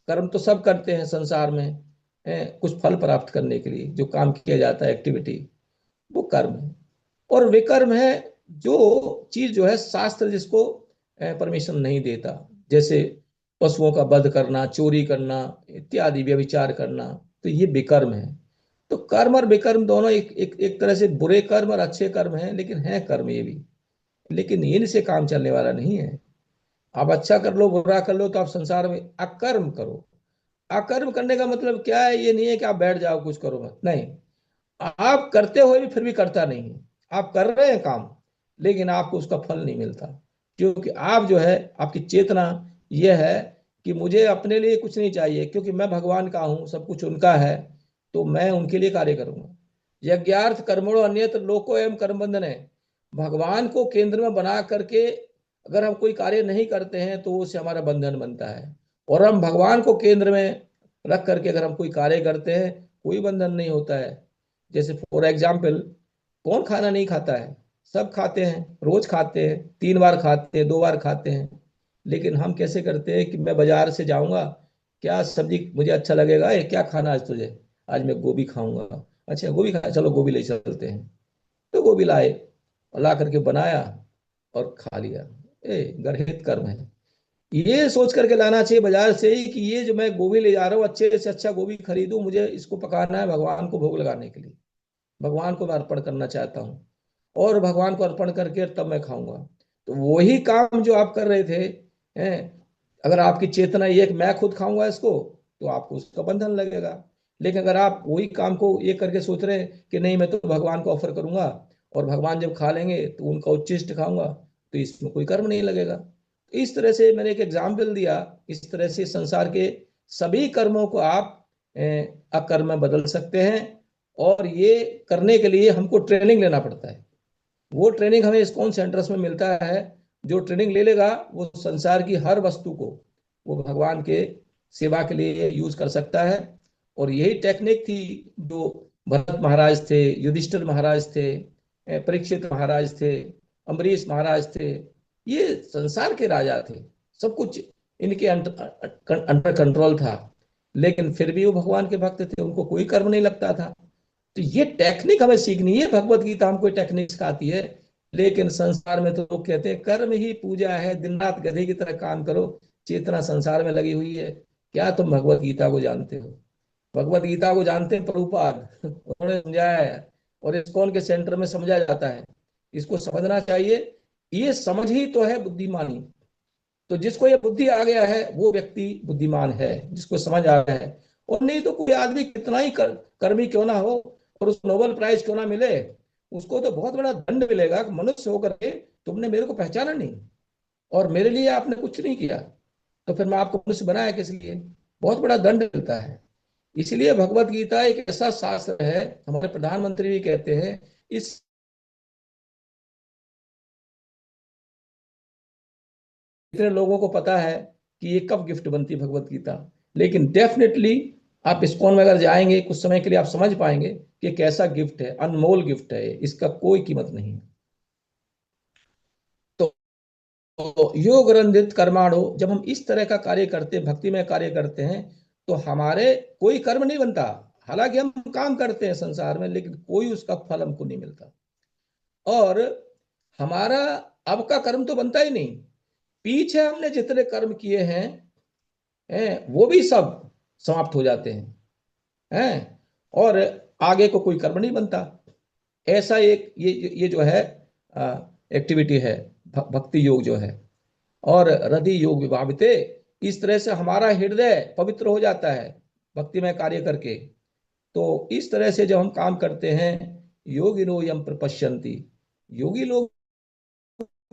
कर्म तो सब करते हैं संसार में कुछ फल प्राप्त करने के लिए जो काम किया जाता है, एक्टिविटी, वो कर्म है। और विकर्म है जो चीज जो है शास्त्र जिसको परमिशन नहीं देता, जैसे पशुओं का वध करना, चोरी करना इत्यादि, व्यभिचार करना, तो ये विकर्म है। तो कर्म और विकर्म दोनों एक तरह से बुरे कर्म और अच्छे कर्म हैं, लेकिन है कर्म ये भी, लेकिन इनसे काम चलने वाला नहीं है। आप अच्छा कर लो बुरा कर लो तो आप संसार में अकर्म करो। अकर्म करने का मतलब क्या है, ये नहीं है कि आप बैठ जाओ कुछ करो मत, नहीं, आप करते हुए भी फिर भी करता नहीं है। आप कर रहे हैं काम लेकिन आपको उसका फल नहीं मिलता, क्योंकि आप जो है, आपकी चेतना यह है कि मुझे अपने लिए कुछ नहीं चाहिए, क्योंकि मैं भगवान का हूं, सब कुछ उनका है, तो मैं उनके लिए कार्य करूंगा। यज्ञार्थ कर्मणो अन्यत्र लोको एवं कर्म बंधन है। भगवान को केंद्र में बना करके अगर हम कोई कार्य नहीं करते हैं तो उससे हमारा बंधन बनता है, और हम भगवान को केंद्र में रख करके अगर हम कोई कार्य करते हैं कोई बंधन नहीं होता है। जैसे फॉर एग्जाम्पल, कौन खाना नहीं खाता है, सब खाते हैं, रोज खाते हैं, 3 बार खाते हैं, 2 बार खाते हैं। लेकिन हम कैसे करते हैं कि मैं बाजार से जाऊंगा, क्या सब्जी मुझे अच्छा लगेगा, ये क्या खाना आज तुझे, आज मैं गोभी खाऊंगा, अच्छा गोभी खा, चलो गोभी ले चलते हैं। तो गोभी लाए और ला करके बनाया और खा लिया। गर्हित कर्म है। ये सोच करके लाना चाहिए बाजार से ही कि ये जो मैं गोभी ले जा रहा हूँ, अच्छे से अच्छा गोभी खरीदूं, मुझे इसको पकाना है भगवान को भोग लगाने के लिए, भगवान को मैं अर्पण करना चाहता हूँ, और भगवान को अर्पण करके तब मैं खाऊंगा। तो वही काम जो आप कर रहे थे, हैं, अगर आपकी चेतना ये कि मैं खुद खाऊंगा इसको, तो आपको उसका बंधन लगेगा। लेकिन अगर आप वही काम को ये करके सोच रहे हैं कि नहीं मैं तो भगवान को ऑफर करूंगा और भगवान जब खा लेंगे तो उनका उच्छिष्ट खाऊंगा, तो इसमें कोई कर्म नहीं लगेगा। तो इस तरह से मैंने एक एग्जाम्पल दिया। इस तरह से संसार के सभी कर्मों को आप अकर्म में बदल सकते हैं। और ये करने के लिए हमको ट्रेनिंग लेना पड़ता है। वो ट्रेनिंग हमें इस्कॉन सेंटर्स में मिलता है। जो ट्रेनिंग ले लेगा वो संसार की हर वस्तु को वो भगवान के सेवा के लिए यूज कर सकता है। और यही टेक्निक थी जो भरत महाराज थे, युधिष्ठिर महाराज थे, परीक्षित महाराज थे, अम्बरीश महाराज थे। ये संसार के राजा थे, सब कुछ इनके अंडर कंट्रोल था, लेकिन फिर भी वो भगवान के भक्त थे, उनको कोई कर्म नहीं लगता था। तो ये टेक्निक हमें सीखनी है। भगवत गीता हमको टेक्निक सिखाती है। लेकिन संसार में तो लोग कहते हैं कर्म ही पूजा है, दिन रात गधे की तरह काम करो, चेतना संसार में लगी हुई है। क्या तुम भगवत गीता को जानते हो? भगवत गीता को जानते हैं प्रभुपाद, उन्होंने समझाया है और इस्कॉन के सेंटर में समझा जाता है। इसको समझना चाहिए। ये समझ ही तो है बुद्धिमानी। तो जिसको ये बुद्धि आ गया है वो व्यक्ति बुद्धिमान है, जिसको समझ आ गया है। और नहीं तो कोई आदमी कितना ही कर्मी क्यों ना हो और उसको नोबेल प्राइज क्यों ना मिले, उसको तो बहुत बड़ा दंड मिलेगा कि मनुष्य होकर के तुमने मेरे को पहचाना नहीं और मेरे लिए आपने कुछ नहीं किया, तो फिर मैं आपको मनुष्य बनाया किस लिए? बहुत बड़ा दंड मिलता है। इसलिए भगवत गीता एक ऐसा शास्त्र है, हमारे प्रधानमंत्री भी कहते हैं इस इतने लोगों को पता है कि ये कब गिफ्ट बनती है भगवत गीता। लेकिन डेफिनेटली आप इस्कॉन में अगर जाएंगे कुछ समय के लिए आप समझ पाएंगे कि कैसा गिफ्ट है, अनमोल गिफ्ट है, इसका कोई कीमत नहीं है। तो, तो योग रंजित कर्माणु, जब हम इस तरह का कार्य करते हैं, भक्ति में कार्य करते हैं, तो हमारे कोई कर्म नहीं बनता। हालांकि हम काम करते हैं संसार में, लेकिन कोई उसका फल हमको नहीं मिलता। और हमारा अब का कर्म तो बनता ही नहीं। पीछे हमने जितने कर्म किए हैं वो भी सब समाप्त हो जाते हैं। और आगे को कोई कर्म नहीं बनता। ऐसा एक ये जो है एक्टिविटी है भक्ति योग जो है। और हृदय योग विभाविते, इस तरह से हमारा हृदय पवित्र हो जाता है भक्ति में कार्य करके। तो इस तरह से जब हम काम करते हैं, योगिनो यम प्रपश्यन्ति, योगी लोग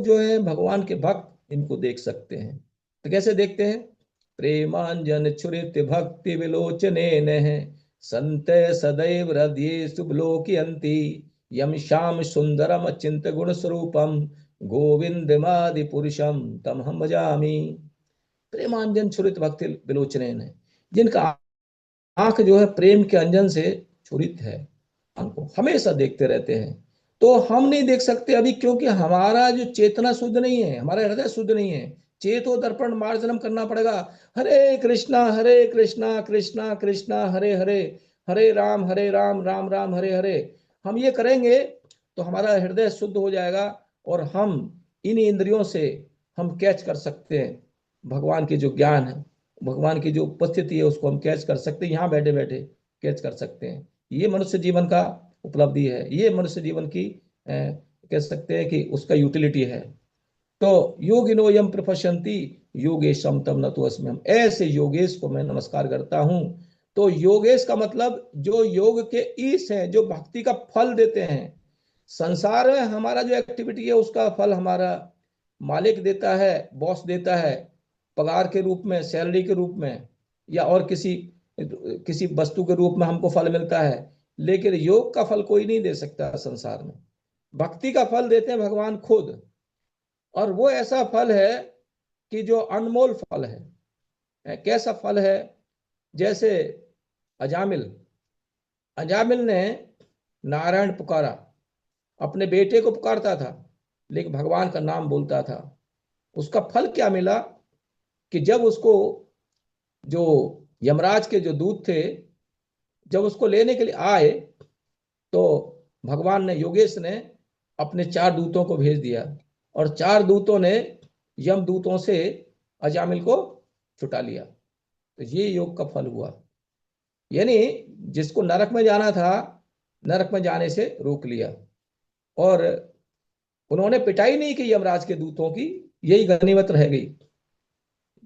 जो है भगवान के भक्त इनको देख सकते हैं। तो कैसे देखते हैं? प्रेमांजन छुरित भक्ति विलोचने न संत सदैव हृदय शुभलोकयन्ति यम श्याम सुंदरम अचिंत गुण स्वरूपम गोविंदमादि पुरुषम तम हम भजामि। प्रेमांजन छुरित भक्ति विलोचने न, जिनका आंख जो है प्रेम के अंजन से छुरित है, हमको हमेशा देखते रहते हैं। तो हम नहीं देख सकते अभी, क्योंकि हमारा जो चेतना शुद्ध नहीं है, हमारा हृदय शुद्ध नहीं है। चेतो दर्पण मार्जनम करना पड़ेगा। हरे कृष्णा कृष्णा कृष्णा हरे हरे, हरे राम राम राम हरे हरे। हम ये करेंगे तो हमारा हृदय शुद्ध हो जाएगा और हम इन इंद्रियों से हम कैच कर सकते हैं भगवान की जो ज्ञान है, भगवान की जो उपस्थिति है उसको हम कैच कर सकते हैं, यहाँ बैठे बैठे कैच कर सकते हैं। ये मनुष्य जीवन का उपलब्धि है, ये मनुष्य जीवन की कह सकते हैं कि उसका यूटिलिटी है। तो योगिनो यम प्रपश्यन्ति योगेशम तम न तो अस्मि, हम ऐसे योगेश को मैं नमस्कार करता हूं। तो योगेश का मतलब जो योग के ईश हैं, जो भक्ति का फल देते हैं। संसार में हमारा जो एक्टिविटी है उसका फल हमारा मालिक देता है, बॉस देता है, पगार के रूप में, सैलरी के रूप में, या और किसी किसी वस्तु के रूप में हमको फल मिलता है। लेकिन योग का फल कोई नहीं दे सकता संसार में। भक्ति का फल देते हैं भगवान खुद। और वो ऐसा फल है कि जो अनमोल फल है। कैसा फल है? जैसे अजामिल, अजामिल ने नारायण पुकारा, अपने बेटे को पुकारता था लेकिन भगवान का नाम बोलता था। उसका फल क्या मिला कि जब उसको जो यमराज के जो दूत थे जब उसको लेने के लिए आए, तो भगवान ने, योगेश ने अपने 4 दूतों को भेज दिया और 4 दूतों ने यम दूतों से अजामिल को छुटा लिया। तो ये योग का फल हुआ। यानी जिसको नरक में जाना था, नरक में जाने से रोक लिया। और उन्होंने पिटाई नहीं की यमराज के दूतों की, यही गनीमत रह गई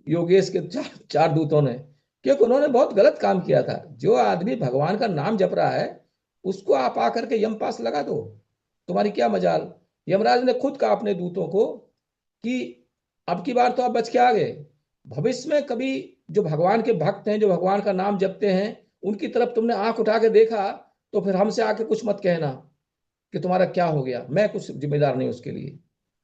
योगेश के 4 दूतों ने। क्योंकि उन्होंने बहुत गलत काम किया था। जो आदमी भगवान का नाम जप रहा है उसको आप आकर के यम पास लगा दो, तुम्हारी क्या मजाल। यमराज ने खुद कहा अपने दूतों को कि अब की बार तो आप बच के आ गए, भविष्य में कभी जो भगवान के भक्त हैं, जो भगवान का नाम जपते हैं, उनकी तरफ तुमने आंख उठा के देखा तो फिर हमसे आके कुछ मत कहना कि तुम्हारा क्या हो गया, मैं कुछ जिम्मेदार नहीं उसके लिए।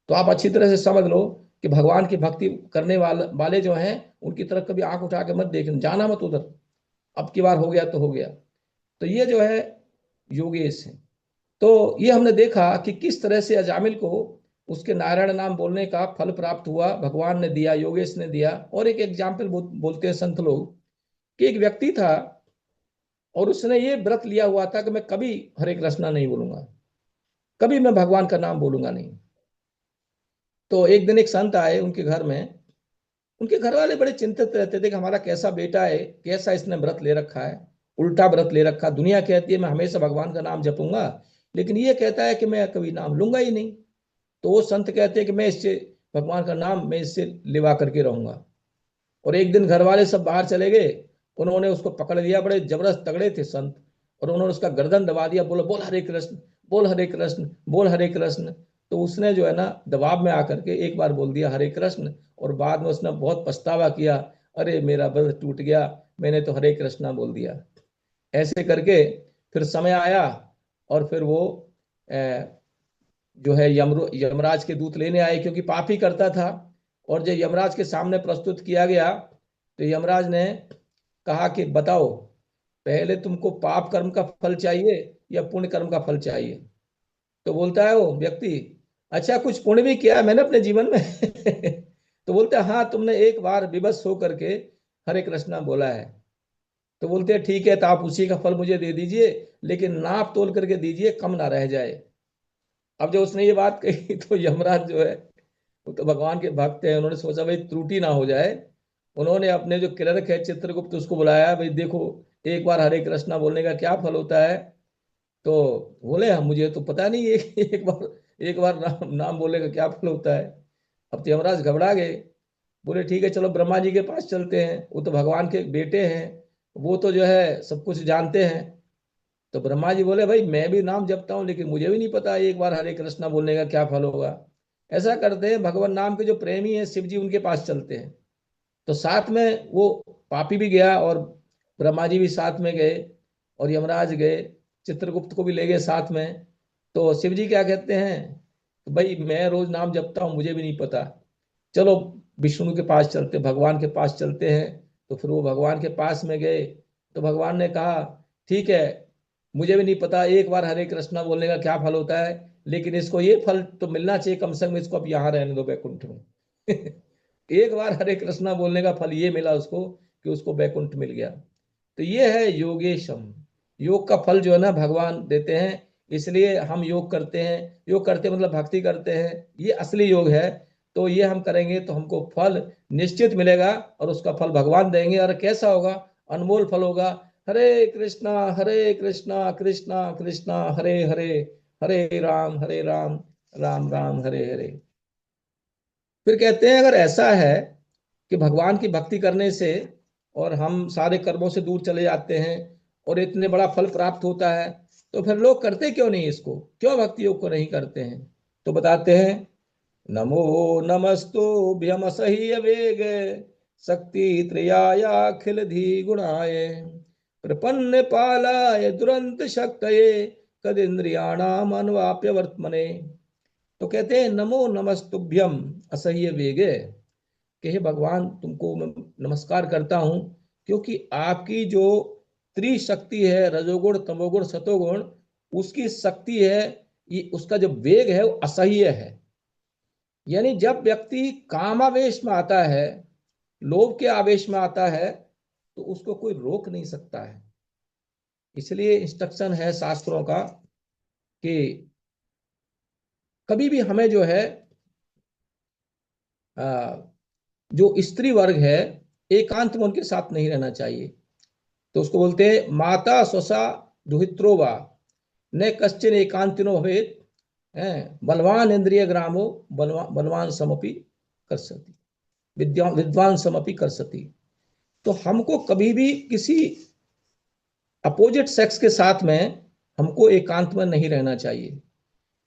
तो आप अच्छी तरह से समझ लो कि भगवान की भक्ति करने वाले जो हैं उनकी तरफ कभी आंख उठा के मत देखना, जाना मत उधर। अब की बार हो गया तो हो गया। तो ये जो है योगेश है। तो ये हमने देखा कि किस तरह से अजामिल को उसके नारायण नाम बोलने का फल प्राप्त हुआ, भगवान ने दिया, योगेश ने दिया। और एक एग्जाम्पल बोलते हैं संत लोग कि एक व्यक्ति था और उसने ये व्रत लिया हुआ था कि मैं कभी हरे कृष्णा नहीं बोलूंगा, कभी मैं भगवान का नाम बोलूंगा नहीं। तो एक दिन एक संत आए उनके घर में। उनके घर वाले बड़े चिंतित रहते थे कि हमारा कैसा बेटा है, कैसा इसने व्रत ले रखा है, उल्टा व्रत ले रखा। दुनिया कहती है मैं हमेशा भगवान का नाम जपूंगा, लेकिन ये कहता है कि मैं कभी नाम लूंगा ही नहीं। तो वो संत कहते हैं कि मैं इससे भगवान का नाम मैं इससे लिवा करके रहूंगा। और एक दिन घर वाले सब बाहर चले गए, उन्होंने उसको पकड़ लिया, बड़े जबरदस्त तगड़े थे संत, और उन्होंने उसका गर्दन दबा दिया, बोलो बोल हरे कृष्ण, बोल हरे कृष्ण, बोल हरे कृष्ण। तो उसने जो है ना दबाव में आकर के एक बार बोल दिया हरे कृष्ण, और बाद में उसने बहुत पछतावा किया, अरे मेरा व्रत टूट गया, मैंने तो हरे कृष्णा बोल दिया। ऐसे करके फिर समय आया और फिर वो जो है यमराज के दूत लेने आए, क्योंकि पाप ही करता था। और जब यमराज के सामने प्रस्तुत किया गया तो यमराज ने कहा कि बताओ, पहले तुमको पाप कर्म का फल चाहिए या पुण्य कर्म का फल चाहिए। तो बोलता है वो व्यक्ति, अच्छा कुछ पुण्य भी किया है मैंने अपने जीवन में। तो बोलता है हाँ, तुमने एक बार विवश होकर के हरे कृष्णा बोला है। तो बोलते हैं ठीक है, तो आप उसी का फल मुझे दे दीजिए, लेकिन नाप तोल करके दीजिए, कम ना रह जाए। अब जब उसने ये बात कही तो यमराज जो है, वो तो भगवान के भक्त हैं, उन्होंने सोचा भाई त्रुटि ना हो जाए। उन्होंने अपने जो क्लर्क है चित्रगुप्त उसको बुलाया, भाई देखो एक बार हरे कृष्णा बोलने का क्या फल होता है। तो बोले हम मुझे तो पता नहीं है कि एक बार नाम बोलने का क्या फल होता है। अब तो यमराज घबरा गए, बोले ठीक है चलो ब्रह्मा जी के पास चलते हैं, वो तो भगवान के बेटे हैं, वो तो जो है सब कुछ जानते हैं। तो ब्रह्मा जी बोले भाई मैं भी नाम जपता हूँ, लेकिन मुझे भी नहीं पता एक बार हरे कृष्णा बोलने का क्या फल होगा। ऐसा करते हैं, भगवान नाम के जो प्रेमी है शिव जी उनके पास चलते हैं। तो साथ में वो पापी भी गया और ब्रह्मा जी भी साथ में गए और यमराज गए, चित्रगुप्त को भी ले गए साथ में। तो शिव जी क्या कहते हैं, भाई मैं रोज नाम जपता हूँ, मुझे भी नहीं पता, चलो विष्णु के पास चलते, भगवान के पास चलते हैं। तो फिर वो भगवान के पास में गए। तो भगवान ने कहा ठीक है, मुझे भी नहीं पता एक बार हरे कृष्णा बोलने का क्या फल होता है, लेकिन इसको ये फल तो मिलना चाहिए कम से कम, इसको अब यहाँ रहने दो वैकुंठ में। एक बार हरे कृष्णा बोलने का फल ये मिला उसको कि उसको वैकुंठ मिल गया। तो ये है योगेशम। योग का फल जो है ना भगवान देते हैं, इसलिए हम योग करते हैं। योग करते मतलब भक्ति करते हैं, ये असली योग है। तो ये हम करेंगे तो हमको फल निश्चित मिलेगा, और उसका फल भगवान देंगे। और कैसा होगा, अनमोल फल होगा। हरे कृष्णा कृष्णा कृष्णा हरे हरे, हरे राम राम राम हरे हरे। फिर कहते हैं अगर ऐसा है कि भगवान की भक्ति करने से और हम सारे कर्मों से दूर चले जाते हैं और इतने बड़ा फल प्राप्त होता है, तो फिर लोग करते क्यों नहीं इसको, क्यों भक्ति योग को नहीं करते हैं। तो बताते हैं, नमो नमस्तुभ्यम असह्य वेग शक्ति त्रयायाखिल धी गुणाय प्रपन्न पालाय दुरंत शक्तये कदिंद्रियाणाम अनवाप्य वर्तमने। तो कहते हैं नमो नमस्तुभ्यम असह्य वेगे, कि हे भगवान तुमको मैं नमस्कार करता हूं, क्योंकि आपकी जो त्रिशक्ति है, रजोगुण तमोगुण सतोगुण, उसकी शक्ति है, ये उसका जो वेग है वो असह्य है। यानी जब व्यक्ति कामावेश में आता है, लोभ के आवेश में आता है, तो उसको कोई रोक नहीं सकता है। इसलिए इंस्ट्रक्शन है शास्त्रों का कि कभी भी हमें जो है जो स्त्री वर्ग है, एकांत में उनके साथ नहीं रहना चाहिए। तो उसको बोलते हैं माता स्वसा दुहित्रो वा न कश्चिन एकांतिनो भवेत, बलवान इंद्रिय ग्रामो बलवान समपि कर सती, विद्वान समपि कर सती। तो हमको कभी भी किसी अपोजिट सेक्स के साथ में हमको एकांत में नहीं रहना चाहिए,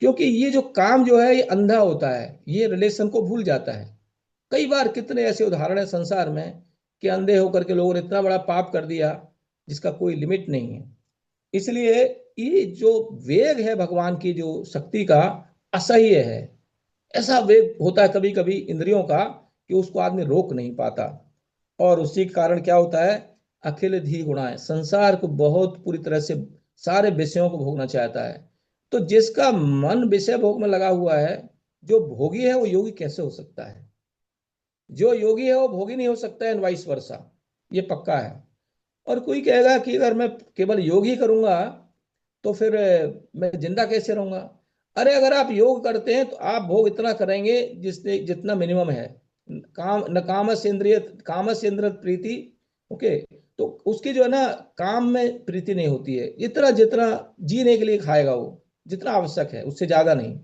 क्योंकि ये जो काम जो है ये अंधा होता है, ये रिलेशन को भूल जाता है। कई बार कितने ऐसे उदाहरण है संसार में कि अंधे होकर के लोगों ने इतना बड़ा पाप कर दिया जिसका कोई लिमिट नहीं है। इसलिए ये जो वेग है भगवान की जो शक्ति का, असह्य है। ऐसा वेग होता है कभी कभी इंद्रियों का कि उसको आदमी रोक नहीं पाता। और उसी के कारण क्या होता है, अखिल धी गुणाएं, संसार को बहुत पूरी तरह से सारे विषयों को भोगना चाहता है। तो जिसका मन विषय भोग में लगा हुआ है, जो भोगी है वो योगी कैसे हो सकता है? जो योगी है वो भोगी नहीं हो सकता है, वाइस वर्सा, ये पक्का है। और कोई कहेगा कि अगर मैं केवल योग ही करूंगा तो फिर मैं जिंदा कैसे रहूंगा? अरे अगर आप योग करते हैं तो आप भोग इतना करेंगे जिससे जितना मिनिमम है। काम न काम से इंद्रिय, काम से इंद्रिय प्रीति। ओके, तो उसकी जो है ना, काम में प्रीति नहीं होती है। इतना जितना जीने के लिए खाएगा वो, जितना आवश्यक है उससे ज्यादा नहीं।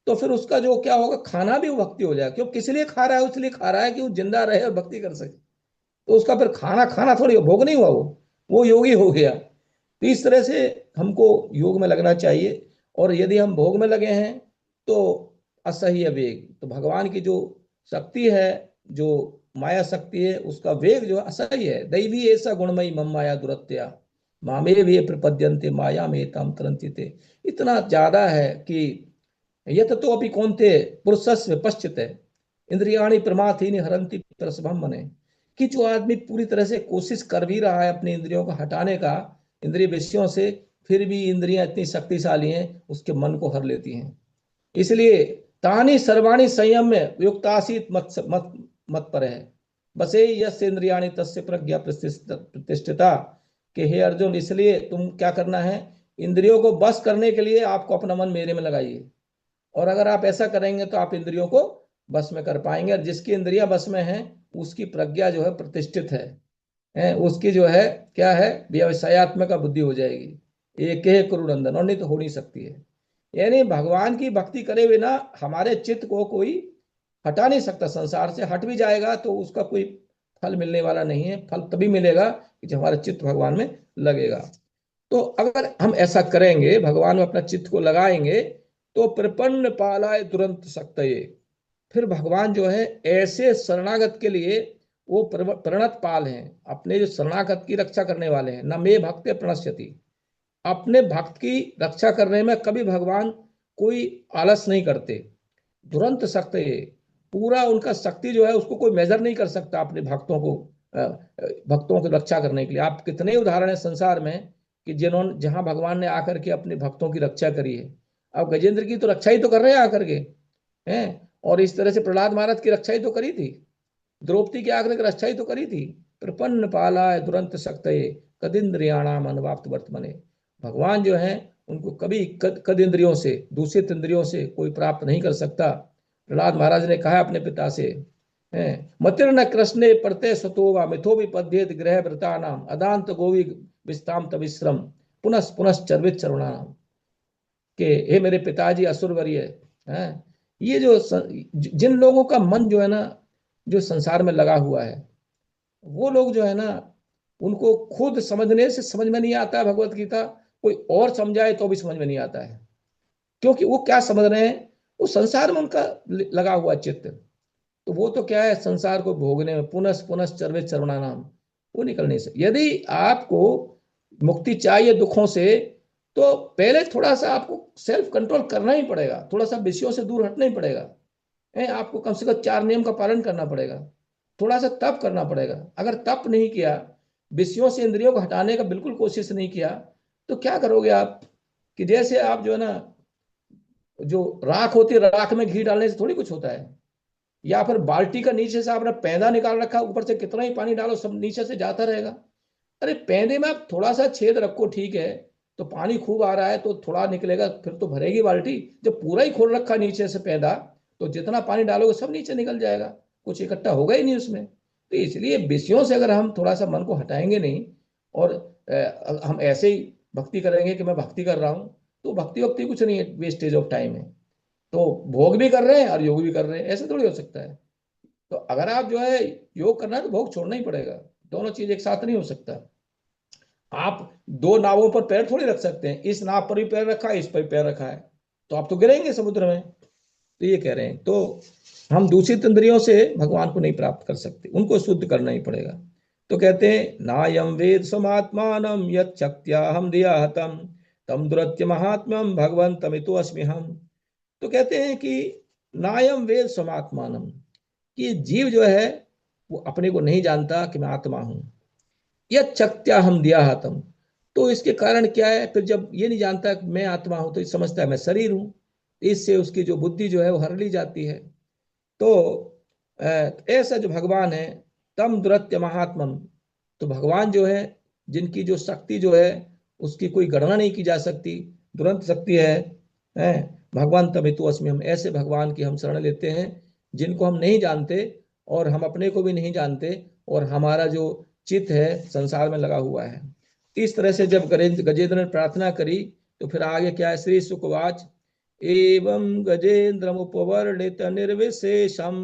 तो फिर उसका जो क्या होगा, खाना भी वो भक्ति हो जाएगा। क्यों? किस लिए खा रहा है? उसलिए खा रहा है कि वो जिंदा रहे और भक्ति कर सके। तो उसका फिर खाना खाना थोड़ी भोग नहीं हुआ, वो योगी हो गया। तो इस तरह से हमको योग में लगना चाहिए। और यदि हम भोग में लगे हैं तो असह्य वेग, तो भगवान की जो शक्ति है, जो माया शक्ति है, उसका वेग जो है असह्य है। दैवी ऐसा गुणमयी मम माया दुरत्या, मामे वे प्रपद्यन्ते माया में तम तरंतिते। इतना ज्यादा है कि यत तो अपि कौन्ते पुरुषस्य पश्चित है, इंद्रियाणि प्रमाथीनि हरन्ति प्रसभम मने। कि जो आदमी पूरी तरह से कोशिश कर भी रहा है अपनी इंद्रियों को हटाने का, इंद्रिय विषयों से, फिर भी इंद्रियां इतनी शक्तिशाली हैं, उसके मन को हर लेती हैं। इसलिए तानि सर्वाणि संयम में युक्तासीत मत मत मत पर है, बसे यस्य इंद्रियाणि तस्य प्रज्ञा प्रतिष्ठिता। कि हे अर्जुन, इसलिए तुम क्या करना है, इंद्रियों को बस करने के लिए आपको अपना मन मेरे में लगाइए। और अगर आप ऐसा करेंगे तो आप इंद्रियों को बस में कर पाएंगे। और जिसकी इंद्रियां बस में हैं उसकी प्रज्ञा जो है प्रतिष्ठित है, उसकी जो है क्या है, व्यवसायत्मक बुद्धि हो जाएगी। एक है कुरुनंदन, और नहीं तो हो नहीं सकती है। यानी भगवान की भक्ति करे बिना हमारे चित्त को कोई हटा नहीं सकता। संसार से हट भी जाएगा तो उसका कोई फल मिलने वाला नहीं है। फल तभी मिलेगा कि जब हमारा चित्त भगवान में लगेगा। तो अगर हम ऐसा करेंगे, भगवान में अपना चित्त को लगाएंगे, तो प्रपन्न पालाय तुरंत सक्तये। फिर भगवान जो है ऐसे शरणागत के लिए वो प्रणत पाल हैं। अपने जो शरणागत की रक्षा करने वाले हैं, न मे भक्त प्रणश्यति। अपने भक्त की रक्षा करने में कभी भगवान कोई आलस नहीं करते। तुरंत शक्ति है, पूरा उनका शक्ति जो है उसको कोई मेजर नहीं कर सकता अपने भक्तों को, भक्तों की रक्षा करने के लिए। आप कितने उदाहरण है संसार में कि जिन्होंने, जहां भगवान ने आकर के अपने भक्तों की रक्षा करी है। अब गजेंद्र की तो रक्षा ही तो कर रहे हैं आकर के, हैं। और इस तरह से प्रहलाद महाराज की रक्षा ही तो करी थी, द्रौपदी की आकर के रक्षा ही तो करी थी। प्रपन्न पालाय दुरंत शक्तये कदिंद्रियाणाम अनवाप्त वर्तमने। भगवान जो है उनको कभी कद इंद्रियों से, दूषित इंद्रियों से कोई प्राप्त नहीं कर सकता। प्रहलाद महाराज ने कहा अपने पिता से, मतिर न कृष्णे प्रत्यय सतो वा मिथो विपद्येत ग्रह वृता नाम अदांत गोवी विस्ताम तविश्रम पुनः पुनः चर्वित चरुणाम। के हे मेरे पिताजी असुरवर्य हैं, ये जो जिन लोगों का मन जो है ना, जो संसार में लगा हुआ है, वो लोग जो है ना, उनको खुद समझने से समझ में नहीं आता है भगवत गीता। कोई और समझाए तो भी समझ में नहीं आता है। क्योंकि वो क्या समझ रहे हैं, वो संसार में उनका लगा हुआ चित्त। तो वो तो क्या है, संसार को भोगने में पुनः पुनः चरवे चरवणा नाम, वो निकल नहीं सकते। यदि आपको मुक्ति चाहिए दुखों से, तो पहले थोड़ा सा आपको सेल्फ कंट्रोल करना ही पड़ेगा, थोड़ा सा विषयों से दूर हटना ही पड़ेगा। आपको कम से कम 4 नियम का पालन करना पड़ेगा, थोड़ा सा तप करना पड़ेगा। अगर तप नहीं किया, विषयों से इंद्रियों को हटाने का बिल्कुल कोशिश नहीं किया, तो क्या करोगे आप, कि जैसे आप जो है ना, जो राख होती है, राख में घी डालने से थोड़ी कुछ होता है। या फिर बाल्टी का नीचे से आपने पैदा निकाल रखा, ऊपर से कितना ही पानी डालो सब नीचे से जाता रहेगा। अरे पैदे में आप थोड़ा सा छेद रखो, ठीक है, तो पानी खूब आ रहा है तो थोड़ा निकलेगा, फिर तो भरेगी बाल्टी। जब पूरा ही खोल रखा नीचे से पैदा, तो जितना पानी डालोगे सब नीचे निकल जाएगा, कुछ इकट्ठा होगा ही नहीं उसमें। तो इसलिए विषयों से अगर हम थोड़ा सा मन को हटाएंगे नहीं, और हम ऐसे ही भक्ति करेंगे कि मैं भक्ति कर रहा हूँ, तो भक्ति वक्ति कुछ नहीं है, वेस्टेज ऑफ टाइम है। तो भोग भी कर रहे हैं और योग भी कर रहे हैं, ऐसे थोड़ी हो सकता है। तो अगर आप जो है योग करना है तो भोग छोड़ना ही पड़ेगा। दोनों चीज एक साथ नहीं हो सकता। आप दो नावों पर पैर थोड़ी रख सकते हैं, इस नाव पर भी पैर रखा है, इस पर भी पैर रखा है, तो आप तो गिरेंगे समुद्र में। तो ये कह रहे हैं, तो हम दूषित इंद्रियों से भगवान को नहीं प्राप्त कर सकते, उनको शुद्ध करना ही पड़ेगा। तो कहते हैं नायम वेद समात्मानम यत् शक्त्या हम दिया हतम तम दुरत्य महात्म्यम भगवंतमितो अस्मि हम। तो कहते हैं कि नायम वेद समात्मानम, कि जीव जो है वो अपने को नहीं जानता कि मैं आत्मा हूं। यत् शक्त्या हम दिया हतम, तो इसके कारण क्या है, फिर जब ये नहीं जानता कि मैं आत्मा हूं तो ये समझता है मैं शरीर हूं, इससे उसकी जो बुद्धि जो है वो हर ली जाती है। तो ऐसा जो भगवान है, तम दुरत्य महात्मम, तो भगवान जो है जिनकी जो शक्ति जो है उसकी कोई गणना नहीं की जा सकती, दुरंत शक्ति है भगवान तमितो अस्मि, हम ऐसे भगवान की हम शरण लेते हैं जिनको हम नहीं जानते और हम अपने को भी नहीं जानते, और हमारा जो चित्त है संसार में लगा हुआ है। इस तरह से जब गजेंद्र ने प्रार्थना करी तो फिर आगे क्या है, श्री सुकवाच एवं गजेन्द्रमुपवर्णित निर्विशेषम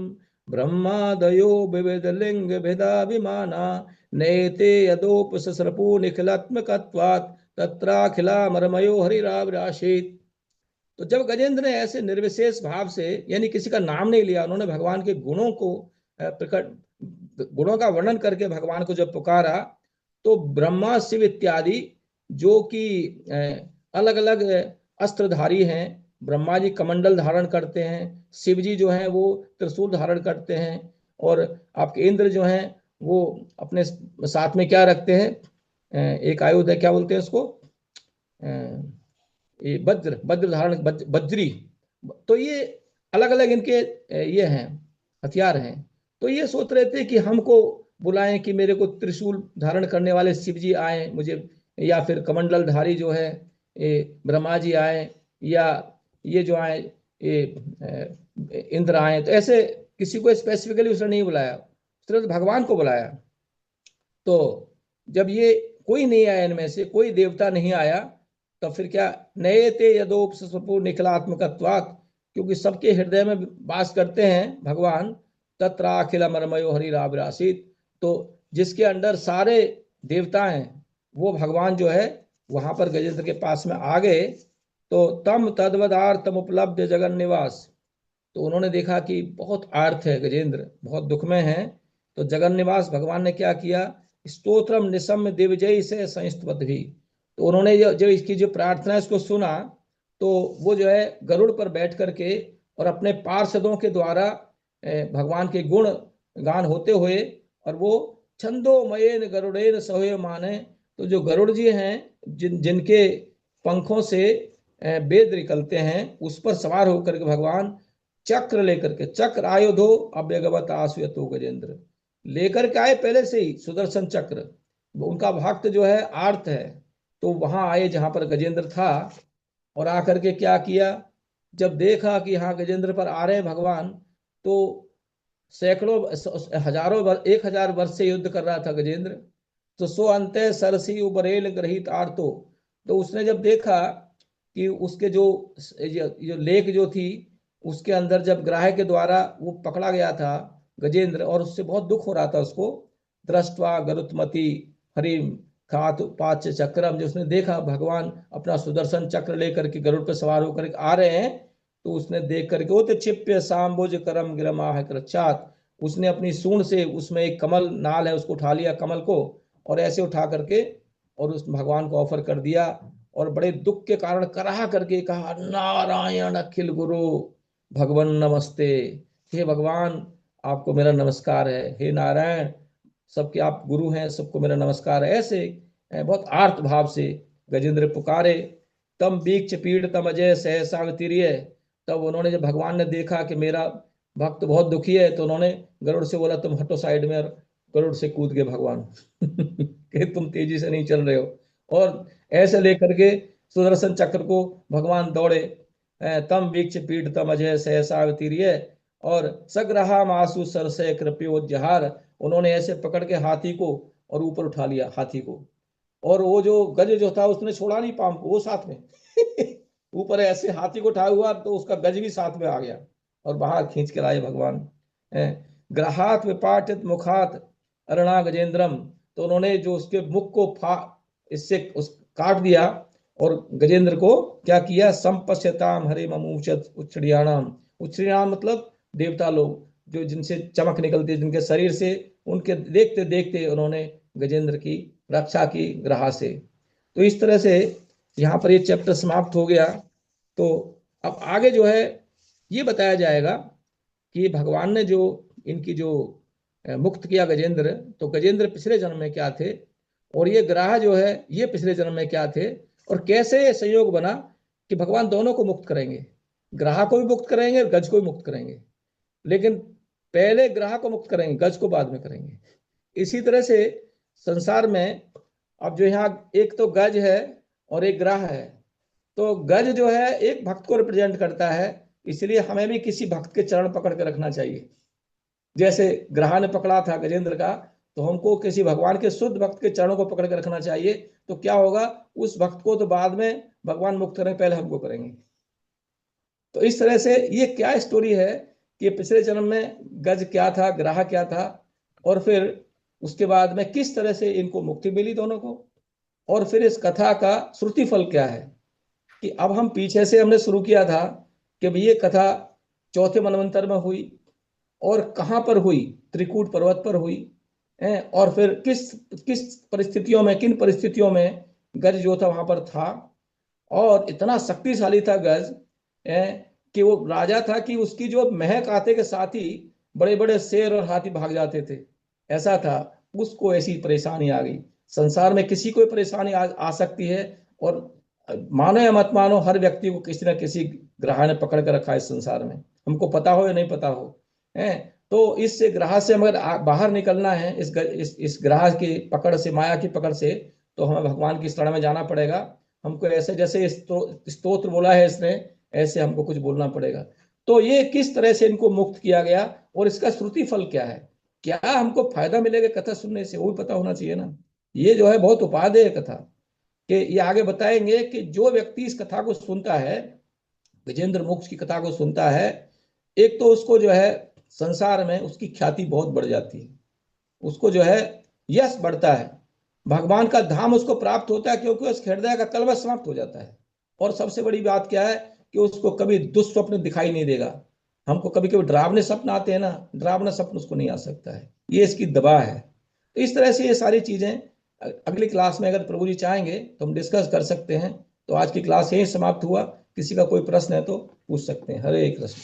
ब्रह्मादयो विविध लिंग भेदाभिमाना नैते यदोप ससरपो निखिलात्मकत्वात् तत्राखिला मरमयो हरिराविराशित। तो जब गजेंद्र ने ऐसे निर्विशेष भाव से, यानी किसी का नाम नहीं लिया, उन्होंने भगवान के गुणों को प्रकट, गुणों का वर्णन करके भगवान को जब पुकारा, तो ब्रह्मा शिव इत्यादि जो कि अलग अलग अस्त्रधारी हैं, ब्रह्मा जी कमंडल धारण करते हैं, शिव जी जो हैं वो त्रिशूल धारण करते हैं, और आपके इंद्र जो हैं वो अपने साथ में क्या रखते हैं, एक आयुध है, क्या बोलते हैं उसको, ये वज्र, वज्र धारण, वज्री। तो ये अलग अलग इनके ये हैं, हथियार हैं। तो ये सोच रहे थे कि हमको बुलाएं, कि मेरे को त्रिशूल धारण करने वाले शिव जी आए मुझे, या फिर कमंडल धारी जो है ये ब्रह्मा जी आए, या ये जो आए ये इंद्र आए। तो ऐसे किसी को स्पेसिफिकली उसने नहीं बुलाया, सिर्फ भगवान को बुलाया। तो जब ये कोई नहीं आया, इनमें से कोई देवता नहीं आया, तो फिर क्या, नए ते यदोपसपु निखिलात्मकत्वात्, क्योंकि सबके हृदय में वास करते हैं भगवान, तत्रा अखिल मरमयो हरिराविरासित, तो जिसके अंदर सारे देवता हैं वो भगवान जो है वहां पर गजेंद्र के पास में आ गए। तो तम तद्वदार्थम उपलब्ध जगन निवास, तो उन्होंने देखा कि बहुत आर्थ है गजेंद्र, बहुत दुख में है। तो जगन निवास भगवान ने क्या किया, स्तोत्रम निशम्य दिव्यजय से संस्तवत भी, तो उन्होंने जो इसकी जो प्रार्थना है इसको सुना, तो वो जो है गरुड़ पर बैठ करके और अपने पार्षदों के द्वारा भगवान के गुण गान होते हुए, और वो छंदोमयेन गरुड़ेन सहोय माने, तो जो गरुड़ जी हैं जिनके पंखों से वेद निकलते हैं, उस पर सवार होकर के भगवान चक्र लेकर के, चक्र आयुधो अव्यगवत आसुयतो गजेंद्र, लेकर के आए पहले से ही सुदर्शन चक्र। उनका भक्त जो है आर्त है, तो वहां आए जहां पर गजेंद्र था, और आकर के क्या किया, जब देखा कि हाँ गजेंद्र पर आ रहे हैं भगवान, तो सैकड़ों हजारों 1000 वर्ष से युद्ध कर रहा था गजेंद्र, तो सो अंत सरसी उबरेल ग्रहित आर्तो, तो उसने जब देखा कि उसके जो लेक जो थी उसके अंदर जब ग्राह के द्वारा वो पकड़ा गया था गजेंद्र, और उससे बहुत दुख हो रहा था उसको, दृष्टवा गरुत्मति हरिम खात पाच चक्रम, जो उसने देखा भगवान अपना सुदर्शन चक्र लेकर के गरुड़ पर सवार होकर आ रहे हैं, तो उसने देख करके वो तो क्षिप्य सांबुज करम गिरमाह कृच्छात, उसने अपनी सूंड से उसमें एक कमल नाल है उसको उठा लिया, कमल को, और ऐसे उठा करके और उस भगवान को ऑफर कर दिया, और बड़े दुख के कारण कराह करके कहा नारायण अखिल गुरु भगवान नमस्ते, हे भगवान आपको मेरा नमस्कार है, हे नारायण सबके आप गुरु हैं, सबको मेरा नमस्कार है। ऐसे बहुत आर्त भाव से गजेंद्र पुकारे। तम बीक्ष पीड़ तम अजय सहसावतीर्य, तब उन्होंने, जब भगवान ने देखा कि मेरा भक्त बहुत दुखी है, तो उन्होंने गरुड़ से बोला तुम हटो साइड में, और गरुड़ से कूद गए भगवान कि तुम तेजी से नहीं चल रहे हो, और ऐसे लेकर के सुदर्शन चक्र को भगवान दौड़े। तम वीक्ष पीड़ तम अजय सहसावतीर्य, और सग्रहा मासु सर से कृप्योजहार, उन्होंने ऐसे पकड़ के हाथी को और ऊपर उठा लिया हाथी को, और वो जो गज जो था उसने छोड़ा नहीं पाम को, वो साथ में ऊपर ऐसे हाथी को उठाया हुआ, तो उसका गज भी साथ में आ गया, और बाहर खींच के लाए भगवान। ग्रहात विपाटित मुखात अरणा गजेंद्रम, तो उन्होंने जो उसके मुख को इससे उस काट दिया और गजेंद्र को क्या किया, संपश्यताम हरे ममूचत उच्छ्रियाणाम। उच्छ्रियाणाम मतलब देवता लोग, जो जिनसे चमक निकलती है जिनके शरीर से, उनके देखते देखते उन्होंने गजेंद्र की रक्षा की ग्रह से। तो इस तरह से यहाँ पर ये चैप्टर समाप्त हो गया। तो अब आगे जो है ये बताया जाएगा कि भगवान ने जो इनकी जो मुक्त किया गजेंद्र, तो गजेंद्र पिछले जन्म में क्या थे, और ये ग्राह जो है ये पिछले जन्म में क्या थे, और कैसे संयोग बना कि भगवान दोनों को मुक्त करेंगे, ग्राह को भी मुक्त करेंगे, गज को भी मुक्त करेंगे, लेकिन पहले ग्राह को मुक्त करेंगे, गज को बाद में करेंगे। इसी तरह से संसार में अब जो यहाँ एक तो गज है और एक ग्राह है, तो गज जो है एक भक्त को रिप्रेजेंट करता है, इसलिए हमें भी किसी भक्त के चरण पकड़ के रखना चाहिए। जैसे ग्राह ने पकड़ा था गजेंद्र का, तो हमको किसी भगवान के शुद्ध भक्त के चरणों को पकड़ के रखना चाहिए। तो क्या होगा, उस भक्त को तो बाद में भगवान मुक्त करेंगे, पहले हमको करेंगे। तो इस तरह से ये क्या स्टोरी है कि पिछले जन्म में गज क्या था, ग्राह क्या था, और फिर उसके बाद में किस तरह से इनको मुक्ति मिली दोनों को, और फिर इस कथा का श्रुति फल क्या है। कि अब हम पीछे से हमने शुरू किया था कि भाई ये कथा चौथे मनवंतर में हुई, और कहाँ पर हुई, त्रिकूट पर्वत पर हुई, और फिर किस किस परिस्थितियों में, किन परिस्थितियों में गज जो था वहां पर था, और इतना शक्तिशाली था गज कि वो राजा था कि उसकी जो महक आते के साथ ही बड़े बड़े शेर और हाथी भाग जाते थे, ऐसा था। उसको ऐसी परेशानी आ गई। संसार में किसी को परेशानी आ सकती है, और मानो या मत मानो, हर व्यक्ति को किसी न किसी ग्रह ने पकड़ कर रखा है इस संसार में, हमको पता हो या नहीं पता हो। है तो इस ग्रह से अगर बाहर निकलना है, इस ग्रह की पकड़ से, माया की पकड़ से, तो हमें भगवान की शरण में जाना पड़ेगा। हमको ऐसे जैसे स्तोत्र बोला है इसने, ऐसे हमको कुछ बोलना पड़ेगा। तो ये किस तरह से इनको मुक्त किया गया, और इसका श्रुति फल क्या है, क्या हमको फायदा मिलेगा कथा सुनने से, वो भी पता होना चाहिए ना। ये जो है बहुत उपादेय कथा, कि ये आगे बताएंगे कि जो व्यक्ति इस कथा को सुनता है, गजेंद्र मोक्ष की कथा को सुनता है, एक तो उसको जो है संसार में उसकी ख्याति बहुत बढ़ जाती है, उसको जो है यश बढ़ता है, भगवान का धाम उसको प्राप्त होता है, क्योंकि उस हृदय का कलवश समाप्त हो जाता है। और सबसे बड़ी बात क्या है कि उसको कभी दुष्स्वप्न दिखाई नहीं देगा। हमको कभी कभी डरावने सपन आते हैं ना, डरावना सपन उसको नहीं आ सकता है, ये इसकी दवा है। तो इस तरह से ये सारी चीजें अगली क्लास में अगर प्रभु जी चाहेंगे तो हम डिस्कस कर सकते हैं। तो आज की क्लास यही समाप्त हुआ। किसी का कोई प्रश्न है तो पूछ सकते हैं। हरे कृष्ण।